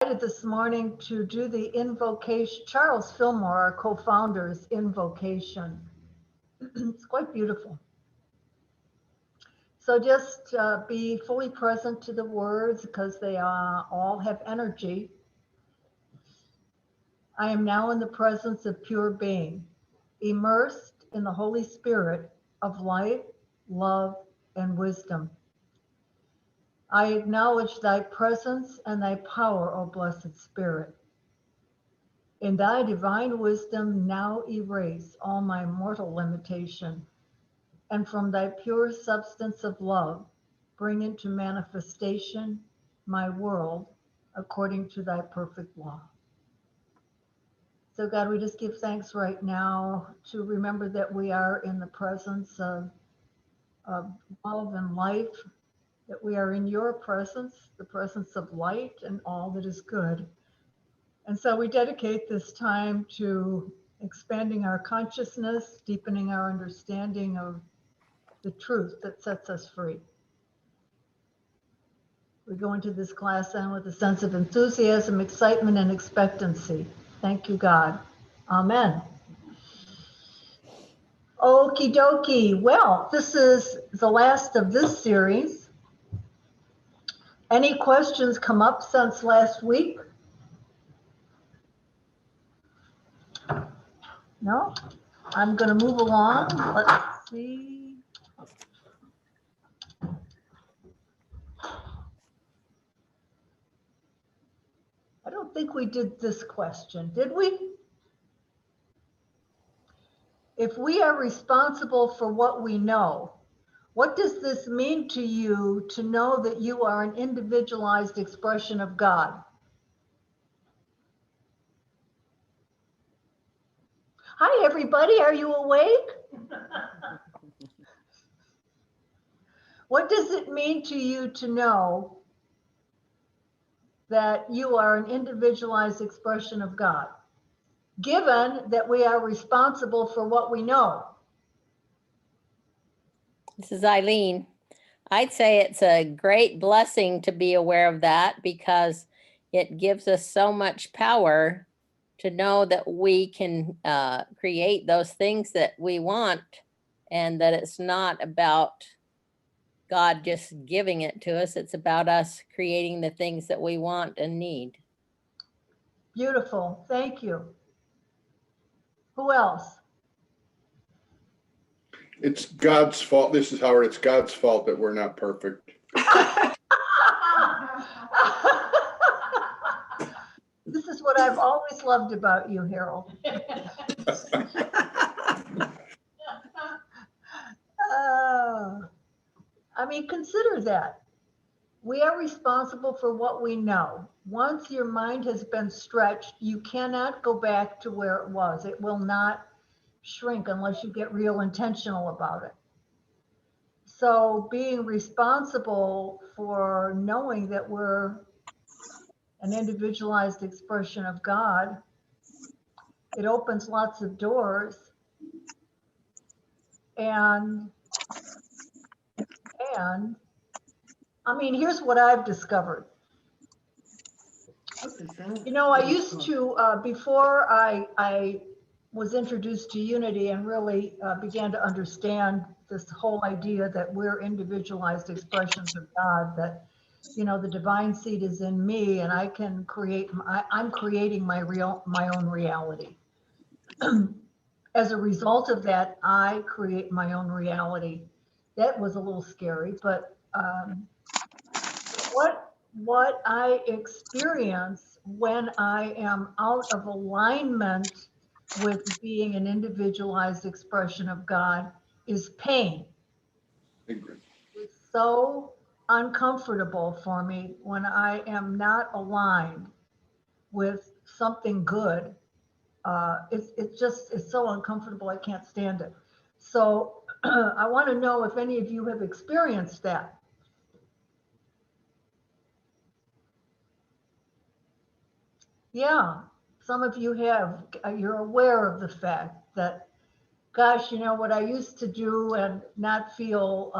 This morning to do the invocation. Charles Fillmore, our co-founder's invocation. It's quite beautiful. So just be fully present to the words because they all have energy. I am now in the presence of pure being, immersed in the Holy Spirit of light, love, and wisdom. I acknowledge thy presence and thy power, O blessed Spirit. In thy divine wisdom now erase all my mortal limitation, and from thy pure substance of love bring into manifestation my world according to thy perfect law. So God, we just give thanks right now to remember that we are in the presence of love and life, that we are in your presence, the presence of light and all that is good. And so we dedicate this time to expanding our consciousness, deepening our understanding of the truth that sets us free. We go into this class then with a sense of enthusiasm, excitement, and expectancy. Thank you, God. Amen. Okie dokie. Well, this is the last of this series. Any questions come up since last week? No? I'm going to move along. Let's see. I don't think we did this question, did we? If we are responsible for what we know, what does this mean to you to know that you are an individualized expression of God? Hi, everybody. Are you awake? What does it mean to you to know that you are an individualized expression of God, given that we are responsible for what we know? This is Eileen. I'd say it's a great blessing to be aware of that because it gives us so much power to know that we can create those things that we want and that it's not about God just giving it to us. It's about us creating the things that we want and need. Beautiful. Thank you. Who else? It's God's fault. This is Howard. It's God's fault that we're not perfect. This is what I've always loved about you, Harold. I mean, consider that. We are responsible for what we know. Once your mind has been stretched, you cannot go back to where it was. It will not shrink unless you get real intentional about it. So being responsible for knowing that we're an individualized expression of God, it opens lots of doors. And I mean, here's what I've discovered. You know, I used to, before I was introduced to unity and really began to understand this whole idea that we're individualized expressions of God, that, you know, the divine seed is in me and I can create, I'm creating my own reality. As a result of that, I create my own reality. That was a little scary, but what I experience when I am out of alignment with being an individualized expression of God is pain. It's so uncomfortable for me when I am not aligned with something good. It's so uncomfortable, I can't stand it. So I want to know if any of you have experienced that. Yeah, some of you have. You're aware of the fact that, gosh, you know what I used to do and not feel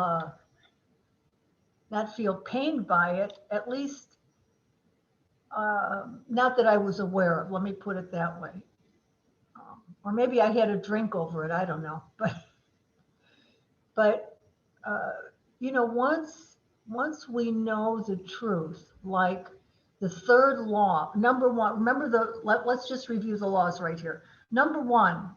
pained by it. At least Not that I was aware of, let me put it that way. Or maybe I had a drink over it, I don't know. But you know, once we know the truth, like the third law, number one, remember let's just review the laws right here. Number one,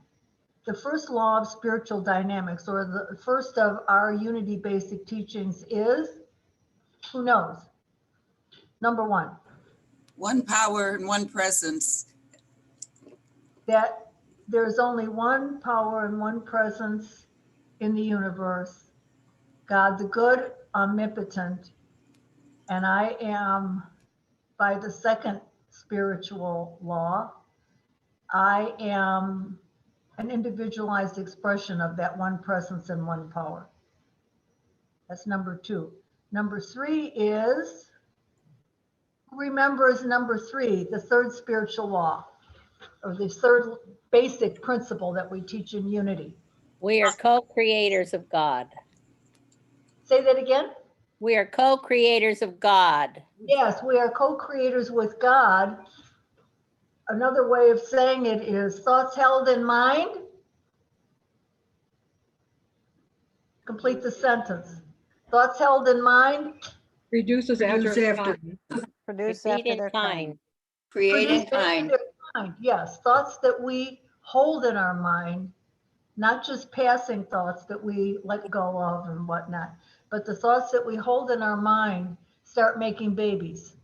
the first law of spiritual dynamics, or the first of our unity basic teachings is, who knows? Number one, One power and one presence. that there's only one power and one presence in the universe, God the good, omnipotent, and I am, by the second spiritual law, I am an individualized expression of that one presence and one power. That's number two. Number three is, who remembers number three, the third spiritual law, or the third basic principle that we teach in unity? We are co-creators of God. Say that again. We are co-creators of God. Yes, we are co-creators with God. Another way of saying it is thoughts held in mind. Complete the sentence. Thoughts held in mind. Reduces after time. Produce Repeat after in their kind. kind. Create in Produce after kind. their kind. Yes, thoughts that we hold in our mind, not just passing thoughts that we let go of and whatnot, but the thoughts that we hold in our mind start making babies.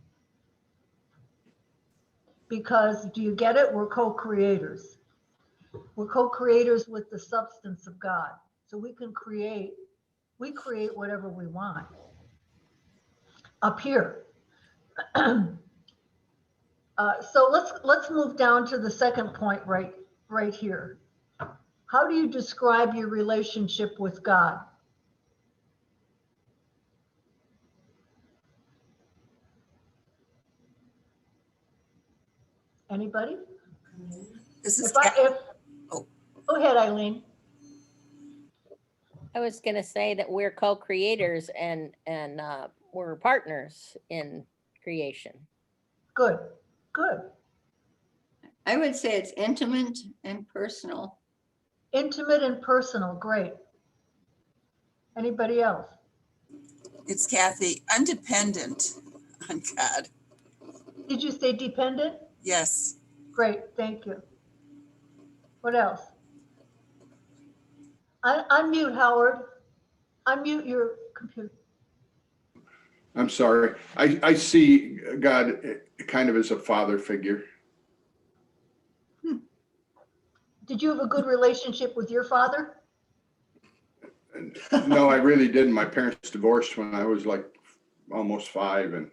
Because, do you get it? We're co-creators. We're co-creators with the substance of God. So we create whatever we want up here. So let's move down to the second point right here. How do you describe your relationship with God? Anybody? This is oh. Go ahead, Eileen. I was going to say that we're co-creators and we're partners in creation. Good, good. I would say it's intimate and personal. Intimate and personal, great. Anybody else? It's Kathy. I'm dependent on God. Did you say dependent? Yes. Great, thank you. What else? Unmute, Howard. Unmute your computer. I'm sorry. I see God kind of as a father figure. Did you have a good relationship with your father? No, I really didn't. My parents divorced when I was like almost 5, and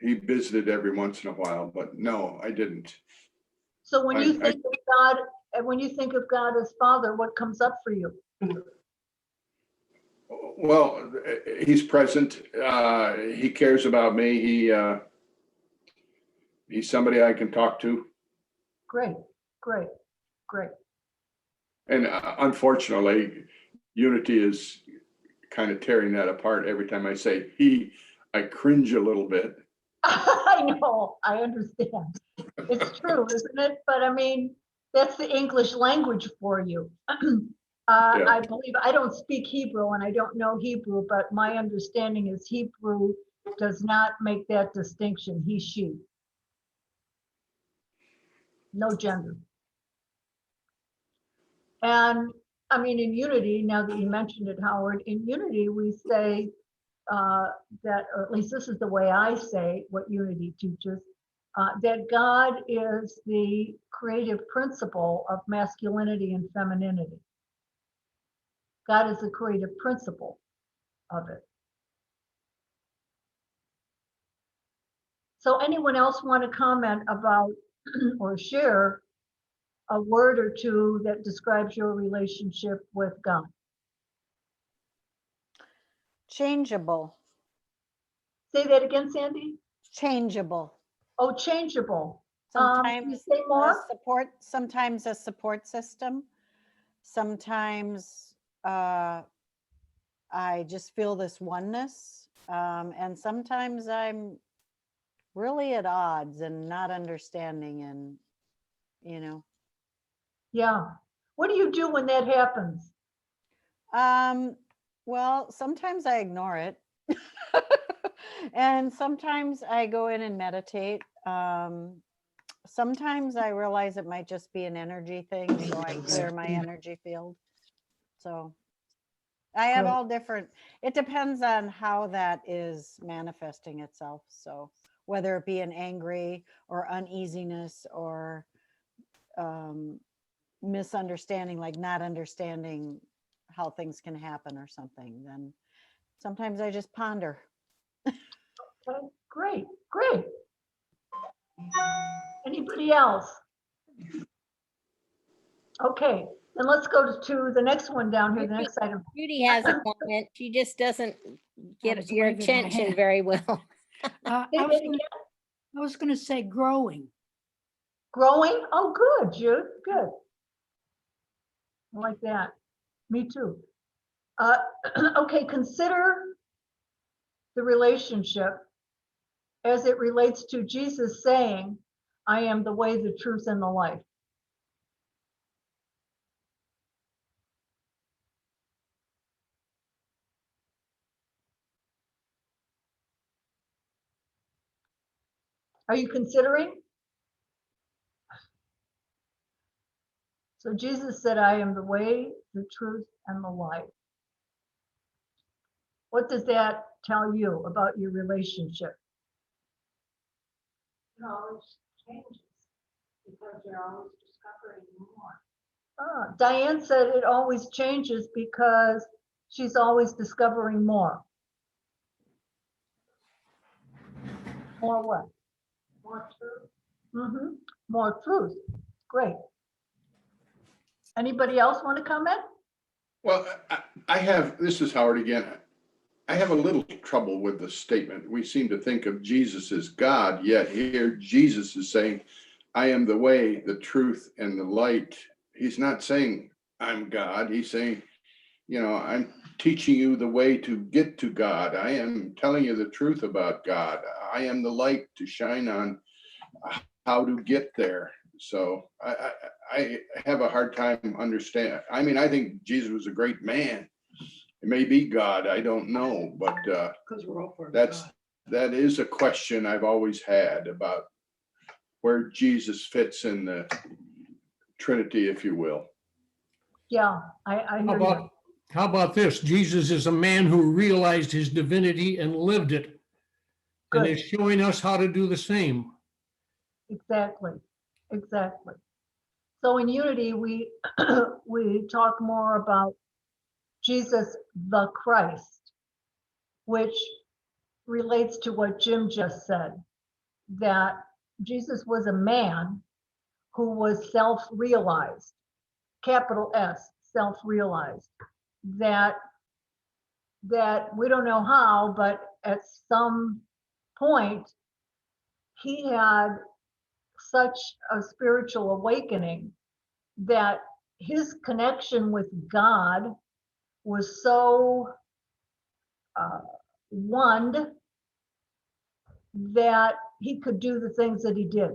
he visited every once in a while, but no, I didn't. So when you think of God, and when you think of God as Father, what comes up for you? Well, he's present. He cares about me. He's somebody I can talk to. Great, great, great. And unfortunately, Unity is kind of tearing that apart. Every time I say he, I cringe a little bit. I know, I understand. It's true, isn't it? But I mean, that's the English language for you. I believe, I don't speak Hebrew and I don't know Hebrew, but my understanding is Hebrew does not make that distinction, he, she. No gender. And I mean, in Unity, now that you mentioned it, Howard, in Unity, we say that, or at least this is the way I say what Unity teaches, that God is the creative principle of masculinity and femininity. God is the creative principle of it. So anyone else want to comment about or share a word or two that describes your relationship with God? Changeable. Say that again, Sandy. Changeable. Oh, changeable. Can you Sometimes say more? sometimes a support system. Sometimes I just feel this oneness. And sometimes I'm really at odds and not understanding and, you know. Yeah. What do you do when that happens? Well, sometimes I ignore it. And sometimes I go in and meditate. Sometimes I realize it might just be an energy thing, so I clear my energy field. So I have Great. all different, it depends on how that is manifesting itself. So whether it be an angry or uneasiness or misunderstanding, like not understanding how things can happen or something, then sometimes I just ponder. Okay, great, great. Anybody else? Okay, then let's go to the next one down here, the next item. Judy has a comment. She just doesn't get was your waving my attention hand. very well. I Say was that gonna- again. I was going to say growing. Growing? Oh, good, Jude, good. I like that. Me too. Okay, consider the relationship as it relates to Jesus saying, I am the way, the truth, and the life. Are you considering? So Jesus said, I am the way, the truth, and the life. What does that tell you about your relationship? It always changes because you're always discovering more. Diane said it always changes because she's always discovering more. More what? More truth. Mm-hmm. More truth. Great. Anybody else want to comment? Well, I have, this is Howard again. I have a little trouble with the statement. We seem to think of Jesus as God, yet here Jesus is saying, I am the way, the truth, and the light. He's not saying I'm God. He's saying, I'm teaching you the way to get to God. I am telling you the truth about God. I am the light to shine on how to get there. So I have a hard time understanding. I mean, I think Jesus was a great man. It may be God, I don't know, but Because we're all part of God. that is a question I've always had about where Jesus fits in the Trinity, if you will. Yeah, I hear you. How about this? Jesus is a man who realized his divinity and lived it, and Good. is showing us how to do the same. Exactly. Exactly. So in unity, we we talk more about Jesus the Christ, which relates to what Jim just said, that Jesus was a man who was self-realized, capital S, self-realized, that we don't know how, but at some point he had such a spiritual awakening that his connection with God was so one that he could do the things that he did.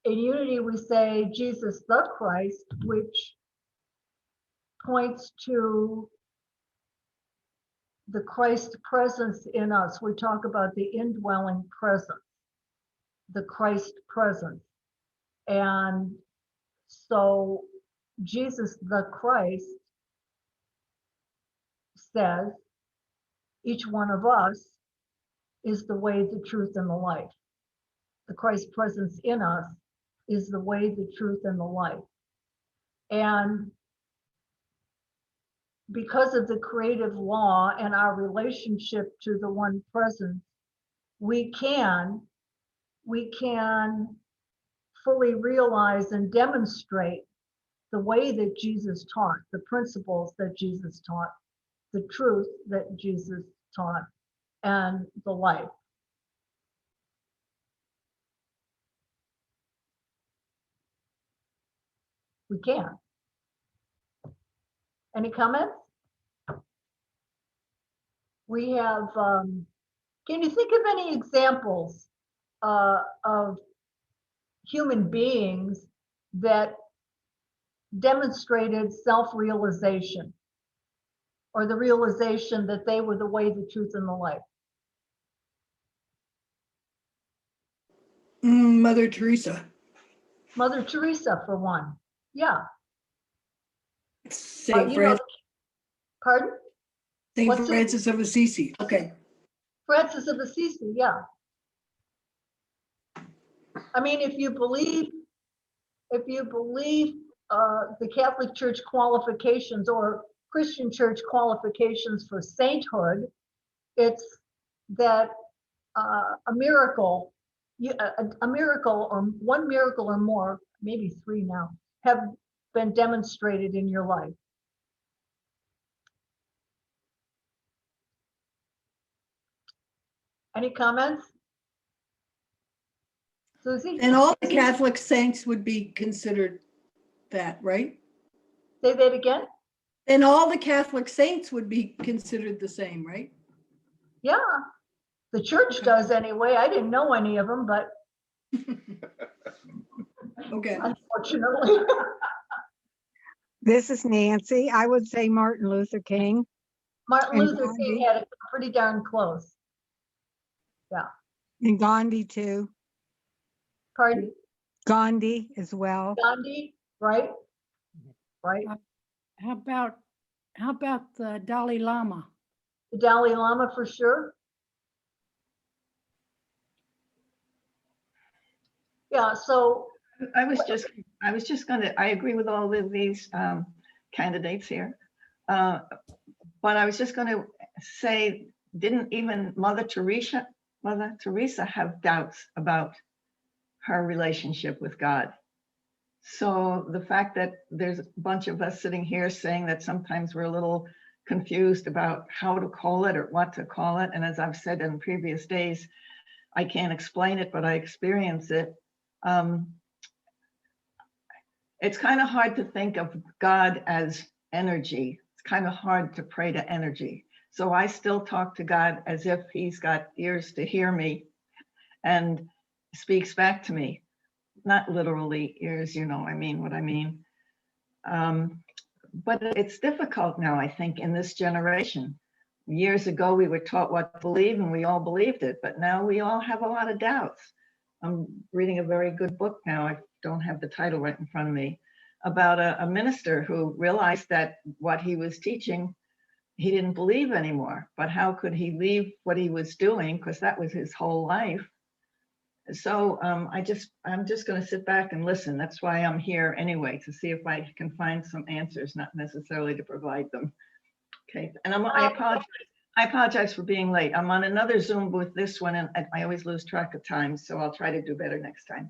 In unity, we say Jesus the Christ, which points to the Christ presence in us. We talk about the indwelling presence, the Christ presence. And so Jesus the Christ says, each one of us is the way, the truth, and the life. The Christ presence in us is the way, the truth, and the life. And because of the creative law and our relationship to the one presence, we can fully realize and demonstrate the way that Jesus taught, the principles that Jesus taught, the truth that Jesus taught, and the life. We can. Any comments? We have Can you think of any examples of human beings that demonstrated self-realization, or the realization that they were the way, the truth, and the life? Mother Teresa. Mother Teresa, for one. Yeah. Saint You know, Francis, pardon? Saint what's it? Francis of Assisi. Okay. Francis of Assisi, yeah. I mean, if you believe the Catholic Church qualifications or Christian Church qualifications for sainthood, it's that a miracle, a miracle, or one miracle or more, maybe three now, have been demonstrated in your life. Any comments? Susie? And all the Catholic saints would be considered that, right? Say that again? And all the Catholic saints would be considered the same, right? Yeah, the church does anyway. I didn't know any of them, but Okay. unfortunately. This is Nancy. I would say Martin Luther King. Martin And Luther King Gandhi. had it pretty darn close. And Gandhi too. Pardon? Gandhi as well. Gandhi, right? Right. How about the Dalai Lama? The Dalai Lama for sure. Yeah, so I was just I agree with all of these candidates here. But I was just going to say, didn't even Mother Teresa have doubts about her relationship with God? So the fact that there's a bunch of us sitting here saying that sometimes we're a little confused about how to call it or what to call it. And as I've said in previous days, I can't explain it, but I experience it. It's kind of hard to think of God as energy. It's kind of hard to pray to energy. So I still talk to God as if he's got ears to hear me and speaks back to me. Not literally ears, you know, I mean what I mean. But it's difficult now, I think, in this generation. Years ago, we were taught what to believe and we all believed it, but now we all have a lot of doubts. I'm reading a very good book now. I don't have the title right in front of me, about a minister who realized that what he was teaching, he didn't believe anymore. But how could he leave what he was doing? Because that was his whole life. So I'm just going to sit back and listen. That's why I'm here anyway, to see if I can find some answers, not necessarily to provide them. Okay, and I apologize for being late. I'm on another Zoom with this one, and I always lose track of time, so I'll try to do better next time.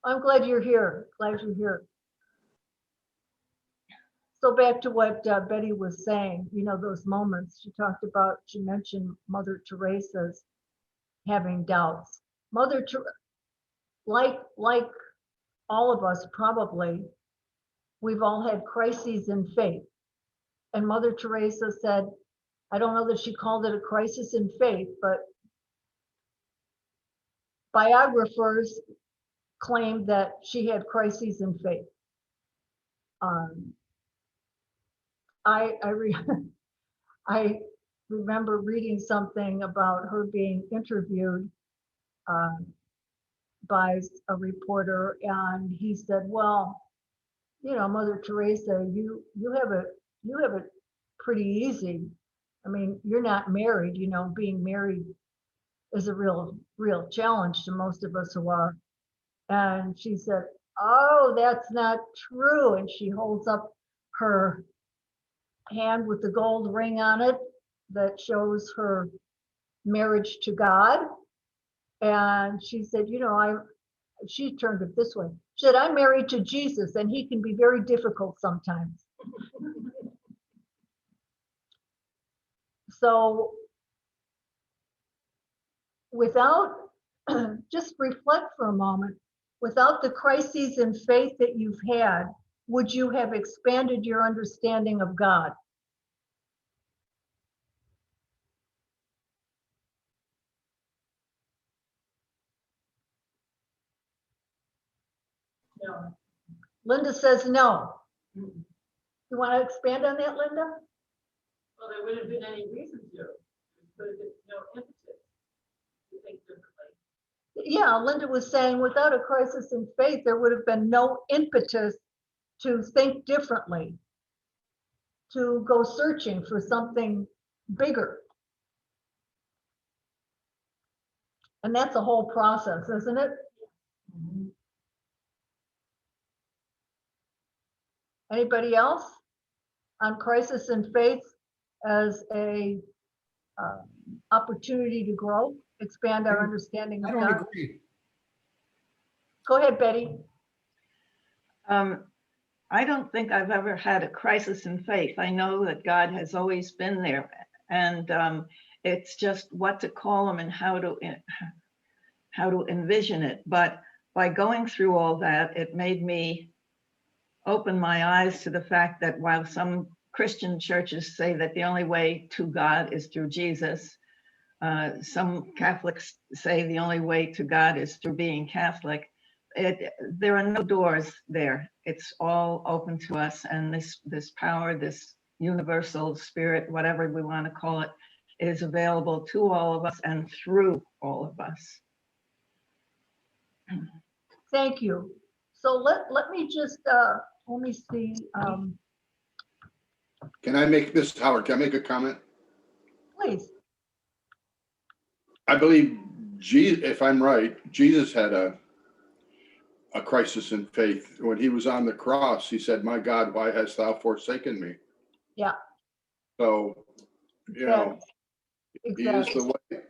I'm glad you're here. Glad you're here. So back to what Betty was saying, you know, those moments she mentioned Mother Teresa's having doubts. Like all of us probably, we've all had crises in faith. And Mother Teresa said, I don't know that she called it a crisis in faith, but biographers claimed that she had crises in faith. I remember reading something about her being interviewed by a reporter, and he said, well, you know, Mother Teresa, you have it pretty easy. I mean, you're not married, you know, being married is a real challenge to most of us who are. And she said, oh, that's not true. And she holds up her hand with the gold ring on it that shows her marriage to God. And she said, you know, she turned it this way. She said, I'm married to Jesus and he can be very difficult sometimes. So without, just reflect for a moment, without the crises in faith that you've had, would you have expanded your understanding of God? No. Linda says no. You want to expand on that, Linda? Well, there wouldn't have been any reason to, but there's no impetus to think differently. Yeah, Linda was saying without a crisis in faith, there would have been no impetus to think differently, to go searching for something bigger. And that's a whole process, isn't it? Anybody else on crisis in faith as a opportunity to grow, expand our understanding I of don't God? agree. Go ahead, Betty. I don't think I've ever had a crisis in faith. I know that God has always been there, and it's just what to call him and how to envision it. But by going through all that, it made me open my eyes to the fact that while some Christian churches say that the only way to God is through Jesus, some Catholics say the only way to God is through being Catholic. There are no doors there. It's all open to us, and this power, this universal spirit, whatever we want to call it, is available to all of us and through all of us. Thank you. So let me just let me see. Can I make this, Howard, can I make a comment? Please. I believe, if I'm right, Jesus had a crisis in faith. When he was on the cross, he said, "My God, why hast thou forsaken me?" Yeah. So, you know, he is the way.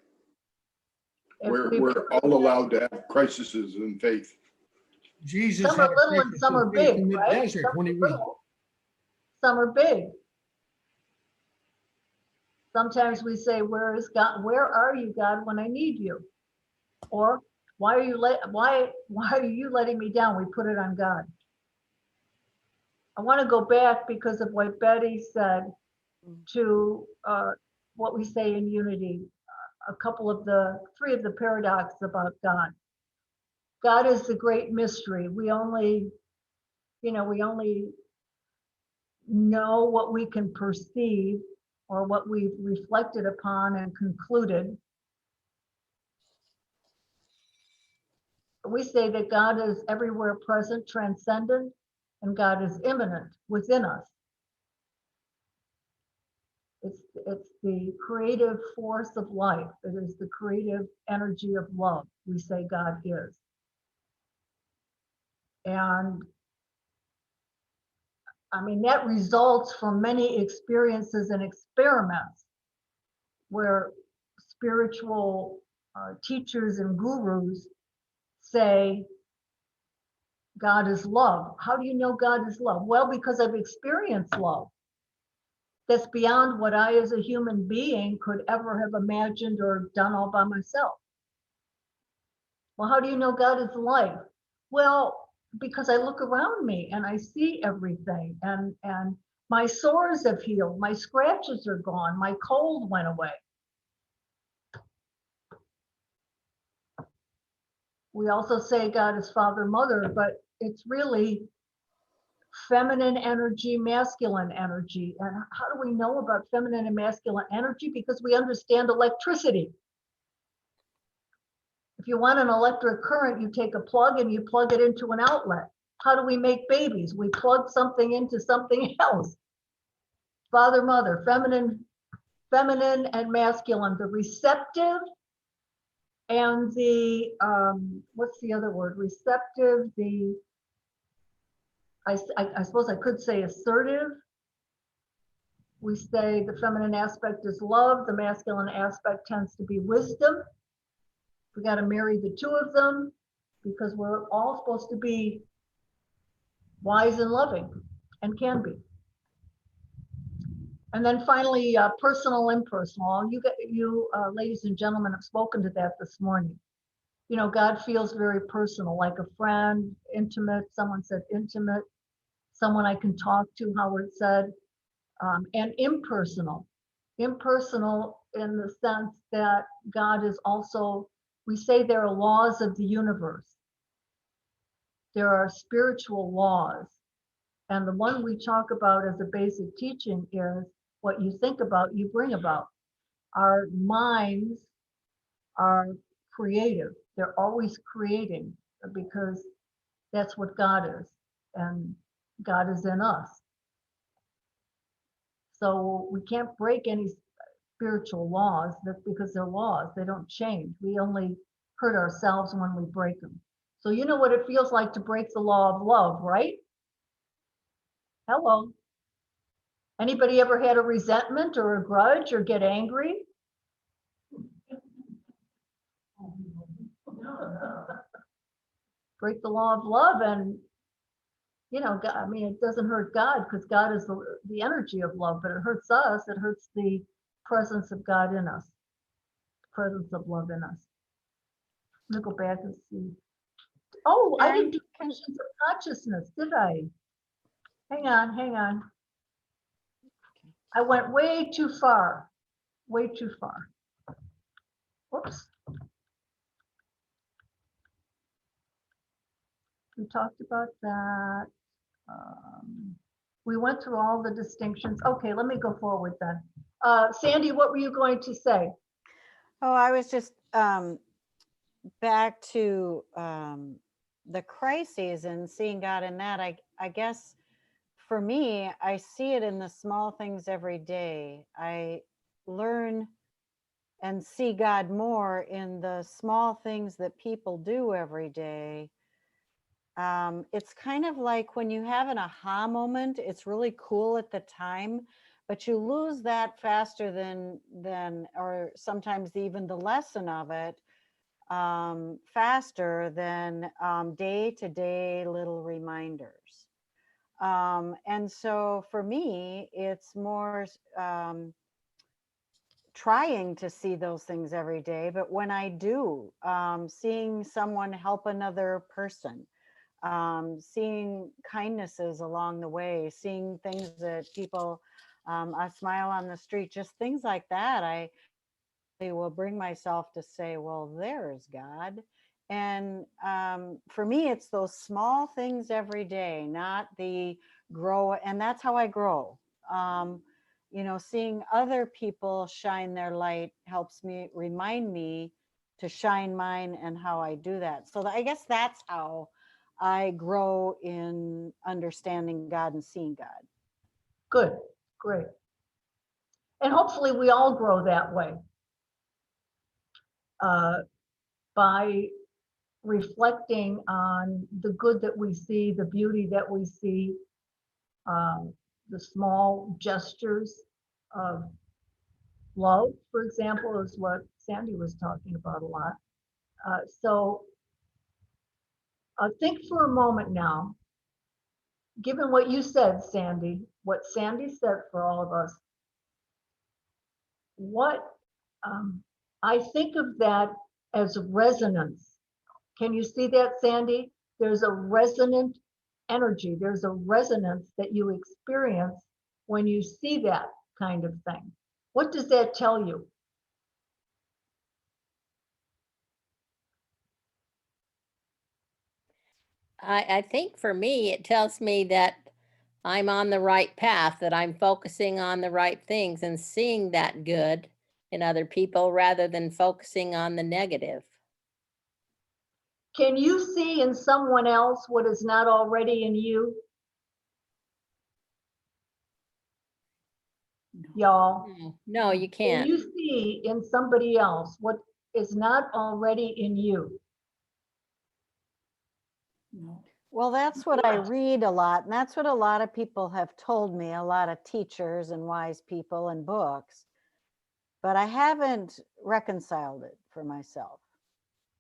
We're all allowed to have crises in faith. Jesus Some had are a little and crisis some of are faith big, in the right? desert Some when he are was. little, some are big. Sometimes we say, "Where is God? Where are you, God, when I need you?" Or why are you why are you letting me down? We put it on God. I want to go back because of what Betty said to what we say in unity. Three of the paradoxes about God. God is the great mystery. We only know what we can perceive or what we've reflected upon and concluded. We say that God is everywhere present, transcendent, and God is immanent within us. It's the creative force of life. It is the creative energy of love. We say God is. And I mean, that results from many experiences and experiments where spiritual teachers and gurus say God is love. How do you know God is love? Well, because I've experienced love that's beyond what I as a human being could ever have imagined or done all by myself. Well, how do you know God is life? Well, because I look around me and I see everything, and my sores have healed, my scratches are gone, my cold went away. We also say God is Father, Mother, but it's really feminine energy, masculine energy. And how do we know about feminine and masculine energy? Because we understand electricity. If you want an electric current, you take a plug and you plug it into an outlet. How do we make babies? We plug something into something else. Father, Mother, feminine and masculine, the receptive and the, what's the other word? Receptive, I suppose I could say assertive. We say the feminine aspect is love. The masculine aspect tends to be wisdom. We got to marry the two of them because we're all supposed to be wise and loving, and can be. And then finally, personal, impersonal. You ladies and gentlemen have spoken to that this morning. You know, God feels very personal, like a friend, intimate. Someone said intimate. Someone I can talk to, Howard said, and impersonal. Impersonal in the sense that God is also, we say there are laws of the universe. there are spiritual laws. And the one we talk about as a basic teaching is what you think about, you bring about. Our minds are creative. They're always creating because that's what God is. And God is in us. So we can't break any spiritual laws because they're laws. They don't change. We only hurt ourselves when we break them. So you know what it feels like to break the law of love, right? Hello. Anybody ever had a resentment or a grudge or get angry? Break the law of love and, you know, God, I mean, it doesn't hurt God because God is the energy of love, but it hurts us. It hurts the presence of God in us, presence of love in us. I'm gonna go back and see. Oh, I didn't do questions of consciousness, did I? Hang on. I went way too far, way too far. Whoops. We talked about that. We went through all the distinctions. Okay, let me go forward then. Sandy, what were you going to say? Oh, I was just back to the crises and seeing God in that. I guess for me, I see it in the small things every day. I learn and see God more in the small things that people do every day. It's kind of like when you have an aha moment, it's really cool at the time, but you lose that faster than or sometimes even the lesson of it faster than day-to-day little reminders. And so for me, it's more trying to see those things every day. But when I do, seeing someone help another person, seeing kindnesses along the way, seeing things that people, a smile on the street, just things like that, I will bring myself to say, well, there's God. And for me, it's those small things every day, not the grow. And that's how I grow. You know, seeing other people shine their light helps me, remind me to shine mine and how I do that. So I guess that's how I grow in understanding God and seeing God. Good, great. And hopefully we all grow that way by reflecting on the good that we see, the beauty that we see, the small gestures of love, for example, is what Sandy was talking about a lot. So think for a moment now, given what you said, Sandy, what Sandy said for all of us, what I think of that as resonance. Can you see that, Sandy? There's a resonant energy. There's a resonance that you experience when you see that kind of thing. What does that tell you? I think for me, it tells me that I'm on the right path, that I'm focusing on the right things and seeing that good in other people rather than focusing on the negative. Can you see in someone else what is not already in you? Y'all. No, you can't. Can you see in somebody else what is not already in you? No. Well, that's what I read a lot. And that's what a lot of people have told me, a lot of teachers and wise people and books. But I haven't reconciled it for myself.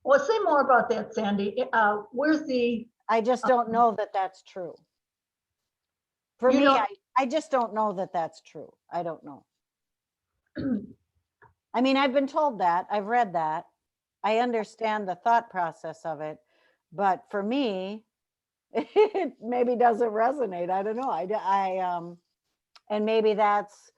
Well, say more about that, Sandy. Where's the... I just don't know that that's true. For me, I just don't know that that's true. I don't know. I mean, I've been told that. I've read that. I understand the thought process of it. But for me, it maybe doesn't resonate. I don't know. And maybe that's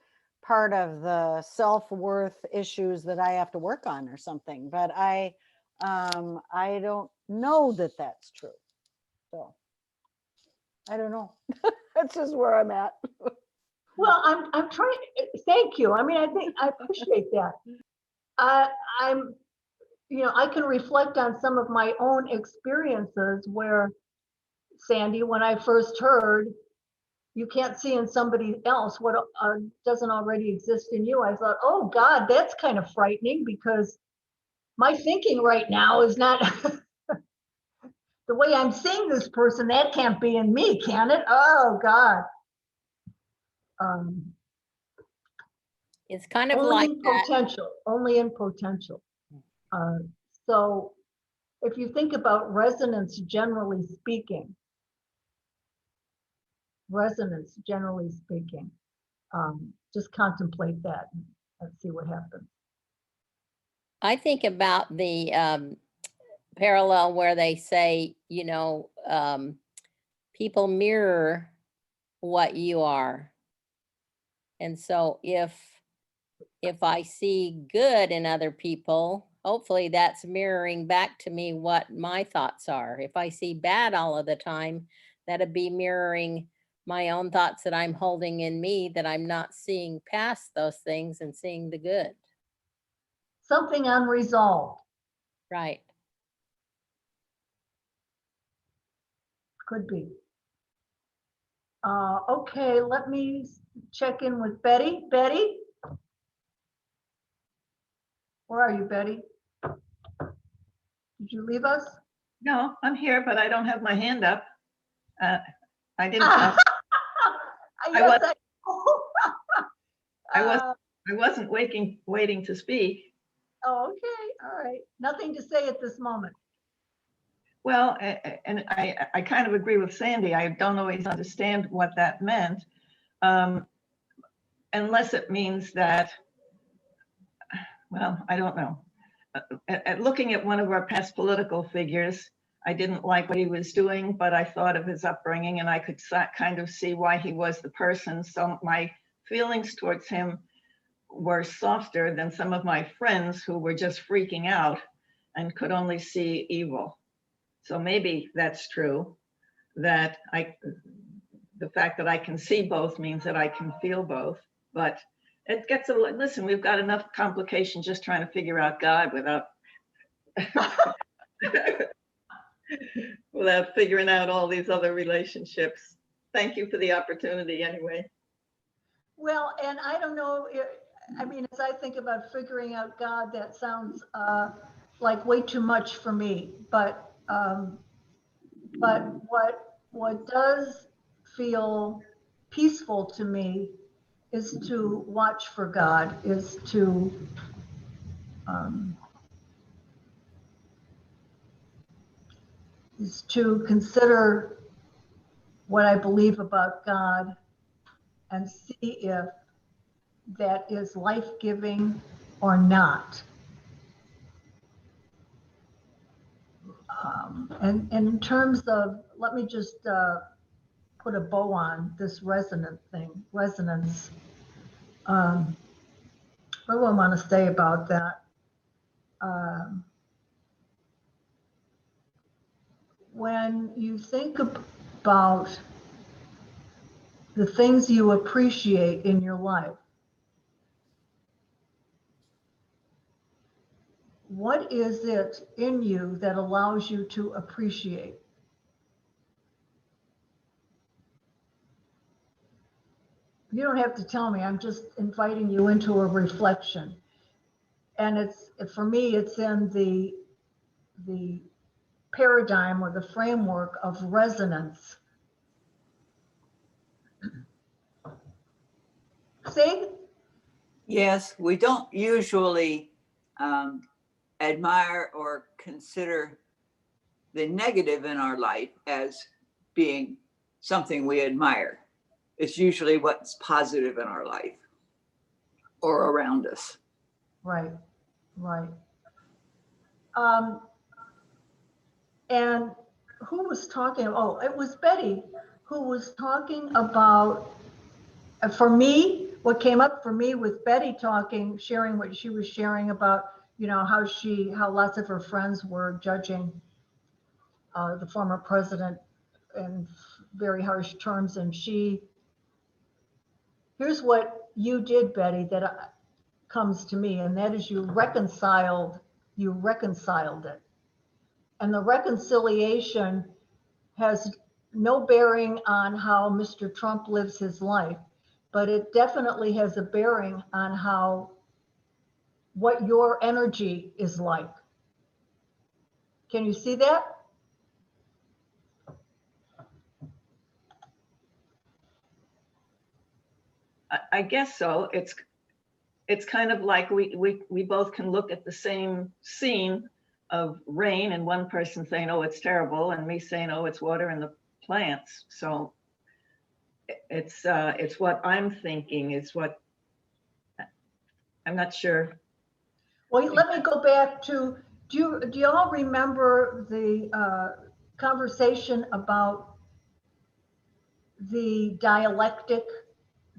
part of the self-worth issues that I have to work on or something. But I don't know that that's true. So I don't know. That's just where I'm at. Well, I'm trying, thank you. I mean, I think I appreciate that. I'm, I can reflect on some of my own experiences where, Sandy, when I first heard, you can't see in somebody else what doesn't already exist in you, I thought, oh God, that's kind of frightening, because my thinking right now is not the way I'm seeing this person. That can't be in me, can it? Oh God. It's kind of Only like in that. potential, only in potential. So if you think about resonance, generally speaking, just contemplate that and see what happens. I think about the parallel where they say, people mirror what you are. And so if I see good in other people, hopefully that's mirroring back to me what my thoughts are. If I see bad all of the time, that'd be mirroring my own thoughts that I'm holding in me, that I'm not seeing past those things and seeing the good. Something unresolved. Right. Could be. Okay, let me check in with Betty. Betty? Where are you, Betty? Did you leave us? No, I'm here, but I don't have my hand up. I didn't. Yes, I wasn't waiting to speak. Oh, okay, all right. Nothing to say at this moment. Well, and I kind of agree with Sandy. I don't always understand what that meant, unless it means that, well, I don't know. At looking at one of our past political figures, I didn't like what he was doing, but I thought of his upbringing and I could kind of see why he was the person. So my feelings towards him were softer than some of my friends who were just freaking out and could only see evil. So maybe that's true, that the fact that I can see both means that I can feel both, but it gets listen, we've got enough complications just trying to figure out God without without figuring out all these other relationships. Thank you for the opportunity anyway. Well, and I don't know, I mean, as I think about figuring out God, that sounds like way too much for me, but what does feel peaceful to me is to watch for God, is to consider what I believe about God and see if that is life-giving or not. And in terms of, let me just put a bow on this resonance. What do I want to say about that? When you think about the things you appreciate in your life, what is it in you that allows you to appreciate? You don't have to tell me, I'm just inviting you into a reflection. And for me, it's in the paradigm or the framework of resonance. Sig? Yes, we don't usually admire or consider the negative in our life as being something we admire. It's usually what's positive in our life or around us. Right, right. And who was talking? Oh, it was Betty who was talking about, for me, what came up for me with Betty talking, sharing what she was sharing about, how lots of her friends were judging the former president in very harsh terms. And here's what you did, Betty, that comes to me, and that is you reconciled it. And the reconciliation has no bearing on how Mr. Trump lives his life, but it definitely has a bearing on what your energy is like. Can you see that? I guess so. It's kind of like we both can look at the same scene of rain and one person saying, oh, it's terrible, and me saying, oh, it's water in the plants. So it's what I'm thinking, it's what I'm not sure. Well, let me go back to, do you all remember the conversation about the dialectic,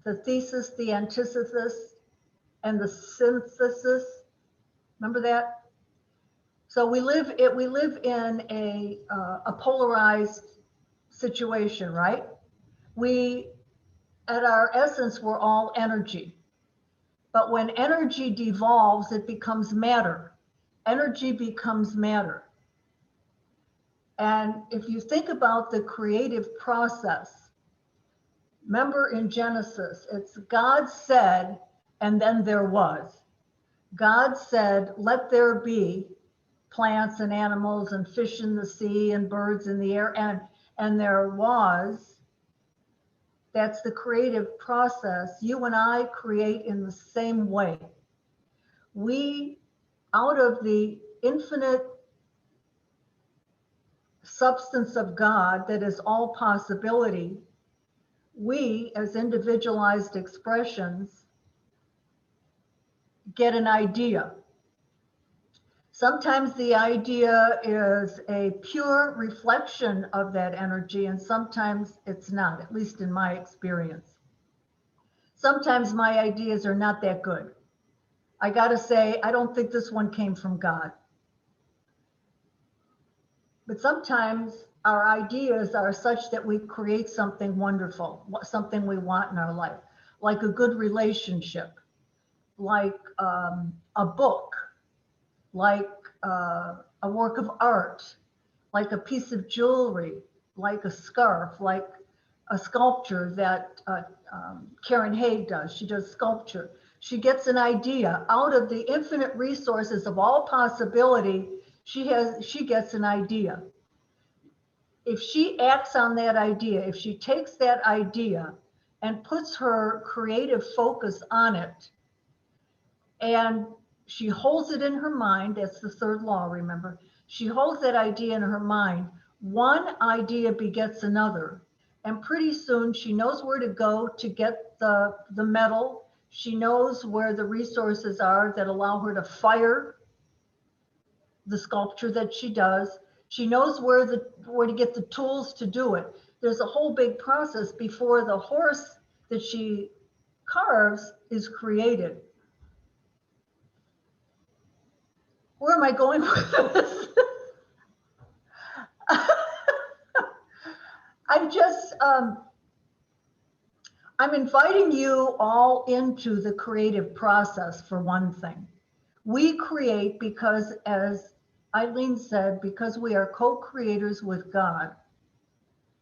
the thesis, the antithesis, and the synthesis? Remember that? So we live in a polarized situation, right? We, at our essence, we're all energy. But when energy devolves, it becomes matter. Energy becomes matter. And if you think about the creative process, remember in Genesis, it's God said, and then there was. God said, let there be plants and animals and fish in the sea and birds in the air, and there was. That's the creative process. You and I create in the same way. We, out of the infinite substance of God that is all possibility, we as individualized expressions get an idea. Sometimes the idea is a pure reflection of that energy, and sometimes it's not, at least in my experience. Sometimes my ideas are not that good. I gotta say, I don't think this one came from God. But sometimes our ideas are such that we create something wonderful, something we want in our life, like a good relationship, like a book, like a work of art, like a piece of jewelry, like a scarf, like a sculpture that Karen Haig does. She does sculpture. She gets an idea out of the infinite resources of all possibility. She gets an idea. If she acts on that idea, if she takes that idea and puts her creative focus on it, and she holds it in her mind, that's the third law, remember? She holds that idea in her mind. One idea begets another. And pretty soon she knows where to go to get the metal. She knows where the resources are that allow her to fire the sculpture that she does. She knows where to get the tools to do it. There's a whole big process before the horse that she carves is created. Where am I going with this? I'm inviting you all into the creative process for one thing. We create because, as Eileen said, because we are co-creators with God.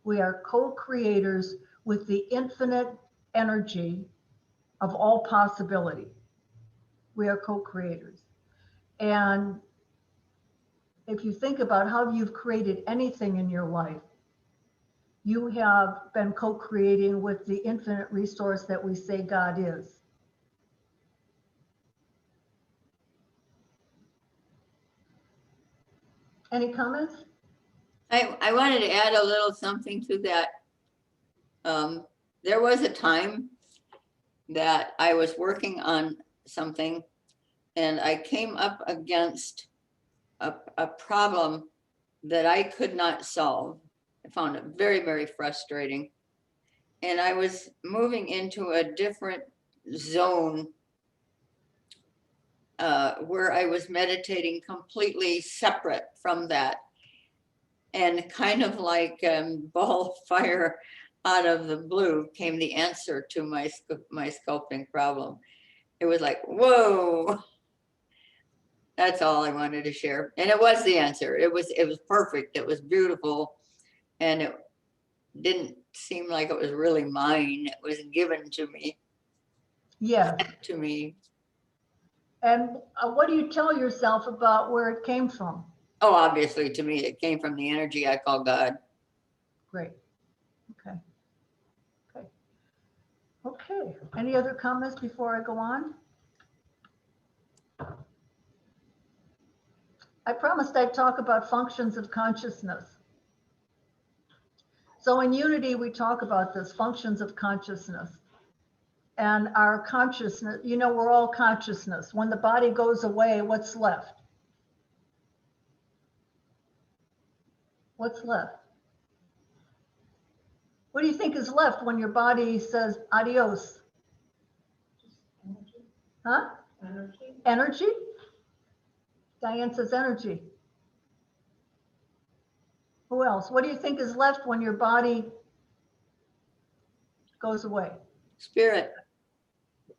We are co-creators with the infinite energy of all possibility. We are co-creators. And if you think about how you've created anything in your life, you have been co-creating with the infinite resource that we say God is. Any comments? I wanted to add a little something to that. There was a time that I was working on something and I came up against a problem that I could not solve. I found it very, very frustrating. And I was moving into a different zone where I was meditating completely separate from that. And kind of like ball of fire out of the blue came the answer to my sculpting problem. It was like, whoa. That's all I wanted to share. And it was the answer. It was perfect. It was beautiful. And it didn't seem like it was really mine. It was given to me. Yes. To me. And what do you tell yourself about where it came from? Oh, obviously to me, it came from the energy I call God. Great. Okay. Okay. Okay. Any other comments before I go on? I promised I'd talk about functions of consciousness. So in Unity, we talk about this, functions of consciousness. And our consciousness, you know, we're all consciousness. When the body goes away, what's left? What's left? What do you think is left when your body says adios? Huh? Energy. Energy? Diane says energy. Who else? What do you think is left when your body goes away? Spirit.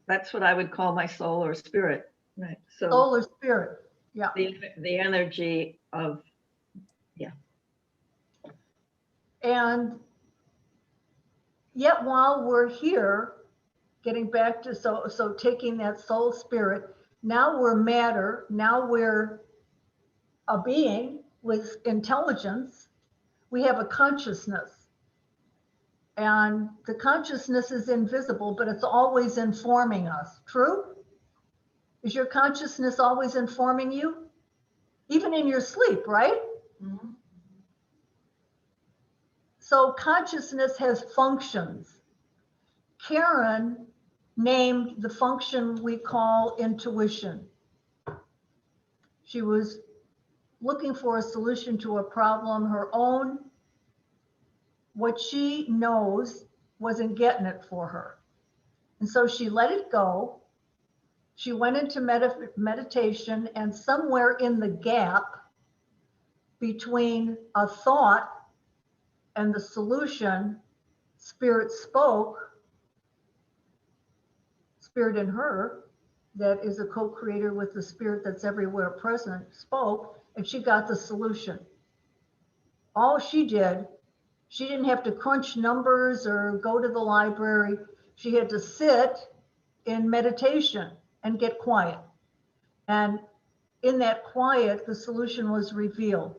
That's what I would call my soul or spirit. Right. So soul or spirit. Yeah. The energy of, yeah. And yet while we're here, getting back to so taking that soul spirit, now we're matter, now we're a being with intelligence. We have a consciousness. And the consciousness is invisible, but it's always informing us. True? Is your consciousness always informing you? Even in your sleep, right? Mm-hmm. So consciousness has functions. Karen named the function we call intuition. She was looking for a solution to a problem. Her own, what she knows wasn't getting it for her. And so she let it go. She went into meditation, and somewhere in the gap between a thought and the solution, Spirit spoke. Spirit in her, that is a co-creator with the Spirit that's everywhere present, spoke, and she got the solution. All she did, she didn't have to crunch numbers or go to the library. She had to sit in meditation and get quiet. And in that quiet, the solution was revealed.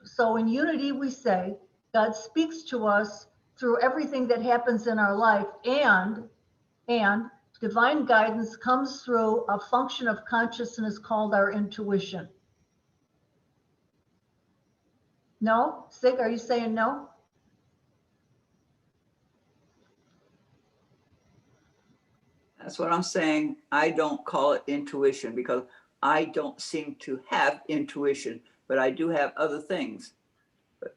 So in Unity, we say, God speaks to us through everything that happens in our life, and divine guidance comes through a function of consciousness called our intuition. No? Sig, are you saying no? That's what I'm saying. I don't call it intuition because I don't seem to have intuition, but I do have other things, but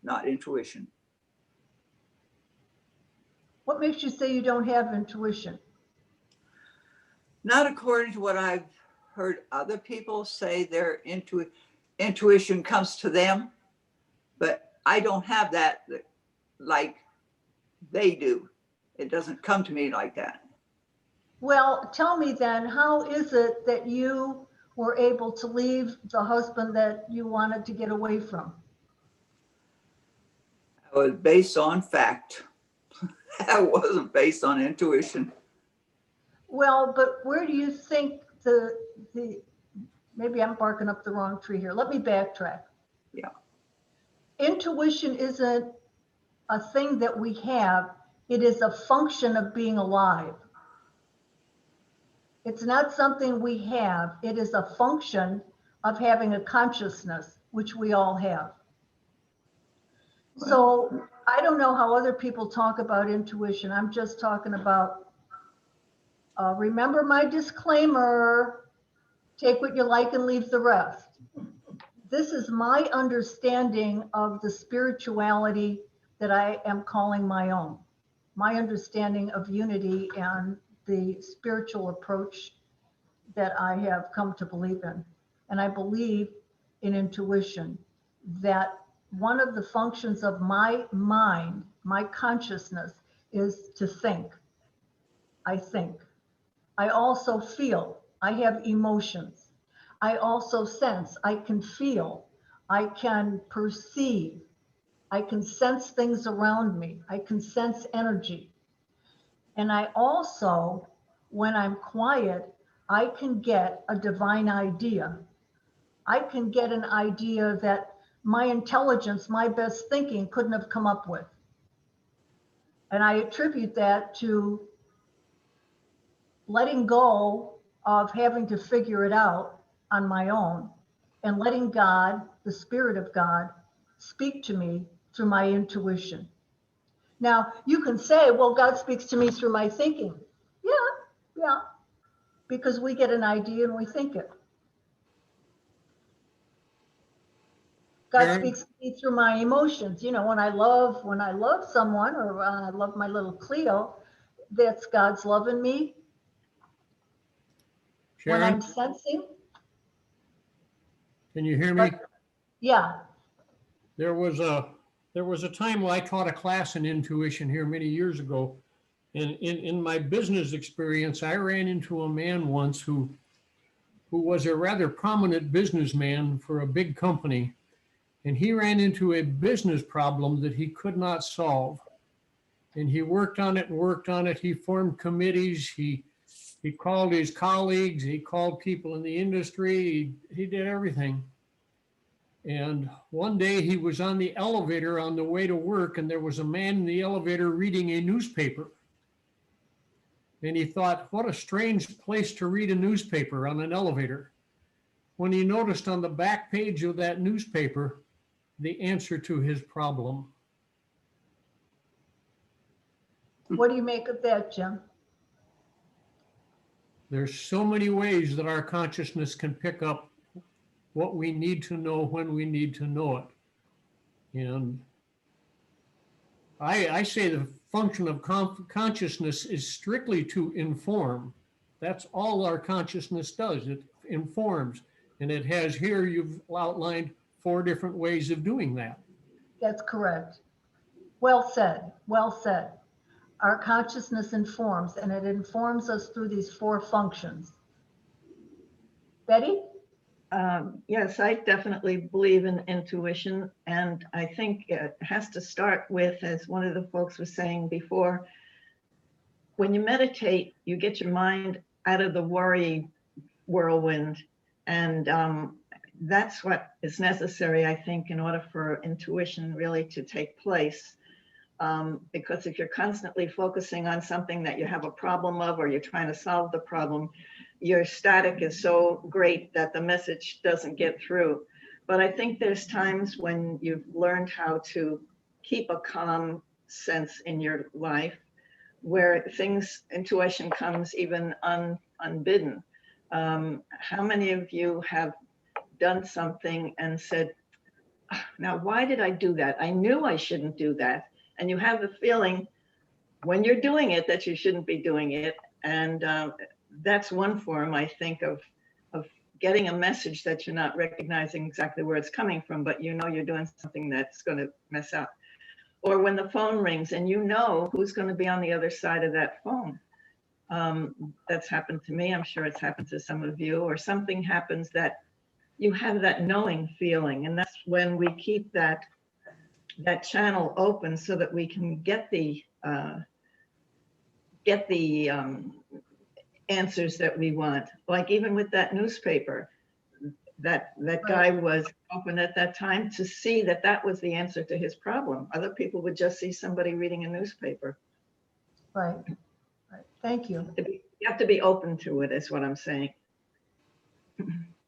not intuition. What makes you say you don't have intuition? Not according to what I've heard other people say. Their intuition comes to them, but I don't have that like they do. It doesn't come to me like that. Well, tell me then, how is it that you were able to leave the husband that you wanted to get away from? It was based on fact. I wasn't based on intuition. Well, but where do you think the maybe I'm barking up the wrong tree here. Let me backtrack. Yeah. Intuition isn't a thing that we have. It is a function of being alive. It's not something we have. It is a function of having a consciousness, which we all have. So I don't know how other people talk about intuition. I'm just talking about, remember my disclaimer, take what you like and leave the rest. This is my understanding of the spirituality that I am calling my own. My understanding of unity and the spiritual approach that I have come to believe in. And I believe in intuition. that one of the functions of my mind, my consciousness, is to think. I think. I also feel. I have emotions. I also sense. I can feel. I can perceive. I can sense things around me. I can sense energy. And I also, when I'm quiet, I can get a divine idea. I can get an idea that my intelligence, my best thinking couldn't have come up with. And I attribute that to letting go of having to figure it out on my own and letting God, the Spirit of God, speak to me through my intuition. Now, you can say, well, God speaks to me through my thinking. Yeah, because we get an idea and we think it. God Sharon? speaks to me through my emotions. You know, when I love someone, or I love my little Cleo, that's God's love in me. When Sharon, I'm sensing, can you hear me? yeah, There was a time when I taught a class in intuition here many years ago. And in my business experience, I ran into a man once who was a rather prominent businessman for a big company. And he ran into a business problem that he could not solve. And he worked on it and worked on it. He formed committees. He called his colleagues. He called people in the industry. He did everything. And one day he was on the elevator on the way to work, and there was a man in the elevator reading a newspaper. And he thought, what a strange place to read a newspaper, on an elevator. When he noticed on the back page of that newspaper the answer to his problem. what do you make of that, Jim? There's so many ways that our consciousness can pick up what we need to know when we need to know it. And I say the function of consciousness is strictly to inform. That's all our consciousness does. It informs. And it has here, you've outlined 4 different ways of doing that. That's correct. Well said, well said. Our consciousness informs, and it informs us through these 4 functions. Betty? Yes, I definitely believe in intuition. And I think it has to start with, as one of the folks was saying before, when you meditate, you get your mind out of the worry whirlwind. And that's what is necessary, I think, in order for intuition really to take place. Because if you're constantly focusing on something that you have a problem of, or you're trying to solve the problem, your static is so great that the message doesn't get through. But I think there's times when you've learned how to keep a calm sense in your life, where intuition comes even unbidden. How many of you have done something and said, now, why did I do that? I knew I shouldn't do that. And you have the feeling when you're doing it that you shouldn't be doing it. And that's one form, I think, of getting a message that you're not recognizing exactly where it's coming from, but you know you're doing something that's going to mess up. Or when the phone rings and you know who's going to be on the other side of that phone. That's happened to me. I'm sure it's happened to some of you. Or something happens that you have that knowing feeling. And that's when we keep that channel open so that we can get the answers that we want. Like even with that newspaper, that guy was open at that time to see that that was the answer to his problem. Other people would just see somebody reading a newspaper. Right. Thank you. You have to be open to it, is what I'm saying.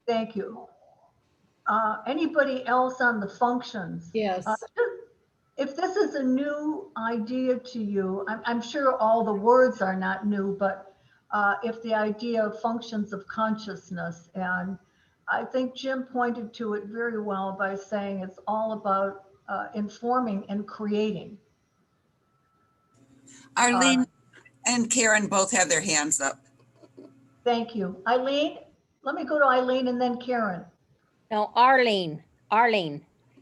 Thank you. Anybody else on the functions? Yes. If this is a new idea to you, I'm sure all the words are not new, but if the idea of functions of consciousness, and I think Jim pointed to it very well by saying it's all about informing and creating. Arlene and Karen both have their hands up. Thank you. Eileen, let me go to Eileen and then Karen. No, Arlene.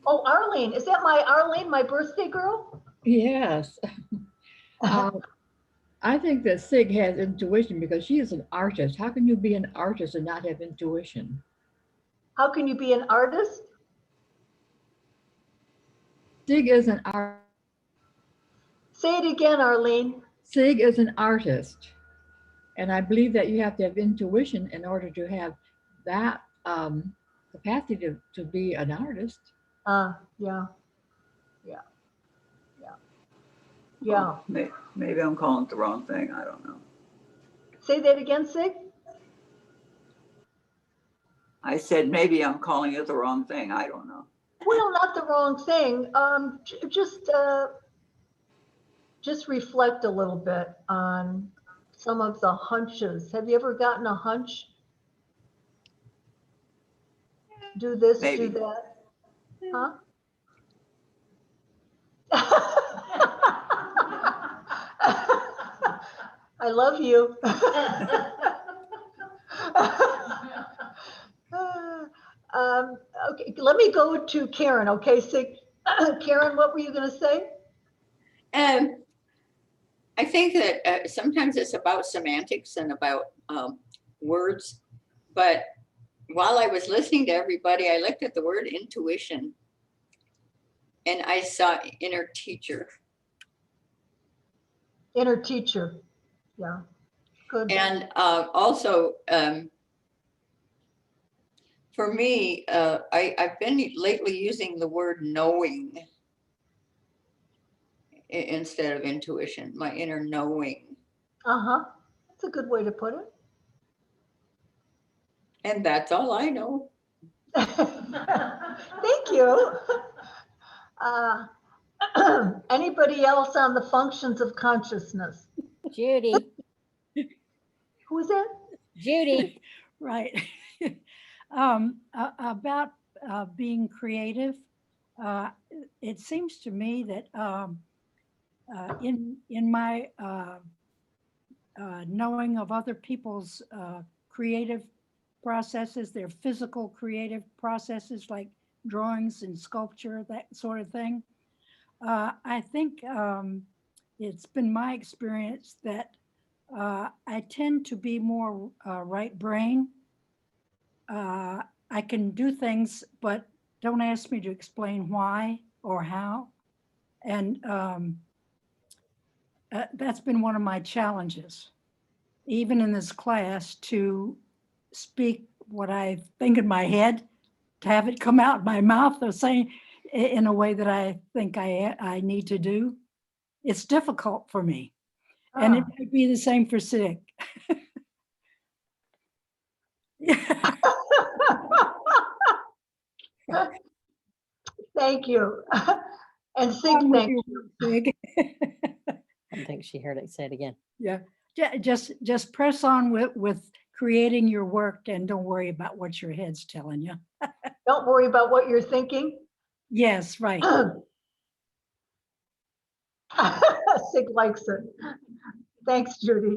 Oh, Oh, Arlene, is that my Arlene, my birthday girl? Yes. I think that Sig has intuition because she is an artist. How can you be an artist and not have intuition? How can you be an artist? Sig is an art. Say it again, Arlene. Sig is an artist, and I believe that you have to have intuition in order to have that capacity to be an artist. Yeah, yeah, yeah. Oh, maybe I'm calling it the wrong thing. I don't know. Say that again, Sig. I said maybe I'm calling it the wrong thing. I don't know. Well, not the wrong thing. Just reflect a little bit on some of the hunches. Have you ever gotten a hunch? Do this, Maybe. do that. Huh? I love you. Okay, let me go to Karen. Okay, so Karen, what were you going to say? I think that sometimes it's about semantics and about words, but while I was listening to everybody, I looked at the word intuition and I saw inner teacher. Inner teacher. Yeah, good. And also, for me, I've been lately using the word knowing instead of intuition, my inner knowing. Uh-huh. That's a good way to put it. And that's all I know. Thank you. Anybody else on the functions of consciousness? Judy, Who is that? Judy. Right. About being creative, it seems to me that in my knowing of other people's creative processes, their physical creative processes like drawings and sculpture, that sort of thing, I think it's been my experience that I tend to be more right brain. I can do things, but don't ask me to explain why or how. And that's been one of my challenges, even in this class, to speak what I think in my head, to have it come out my mouth or saying in a way that I think I need to do. It's difficult for me. And it might be the same for Sig. Thank you. And Sig, thank you. Sig. I think she heard it. Say it again. Yeah, just press on with creating your work and don't worry about what your head's telling you. Don't worry about what you're thinking. Yes, right. Sig likes it. Thanks, Judy.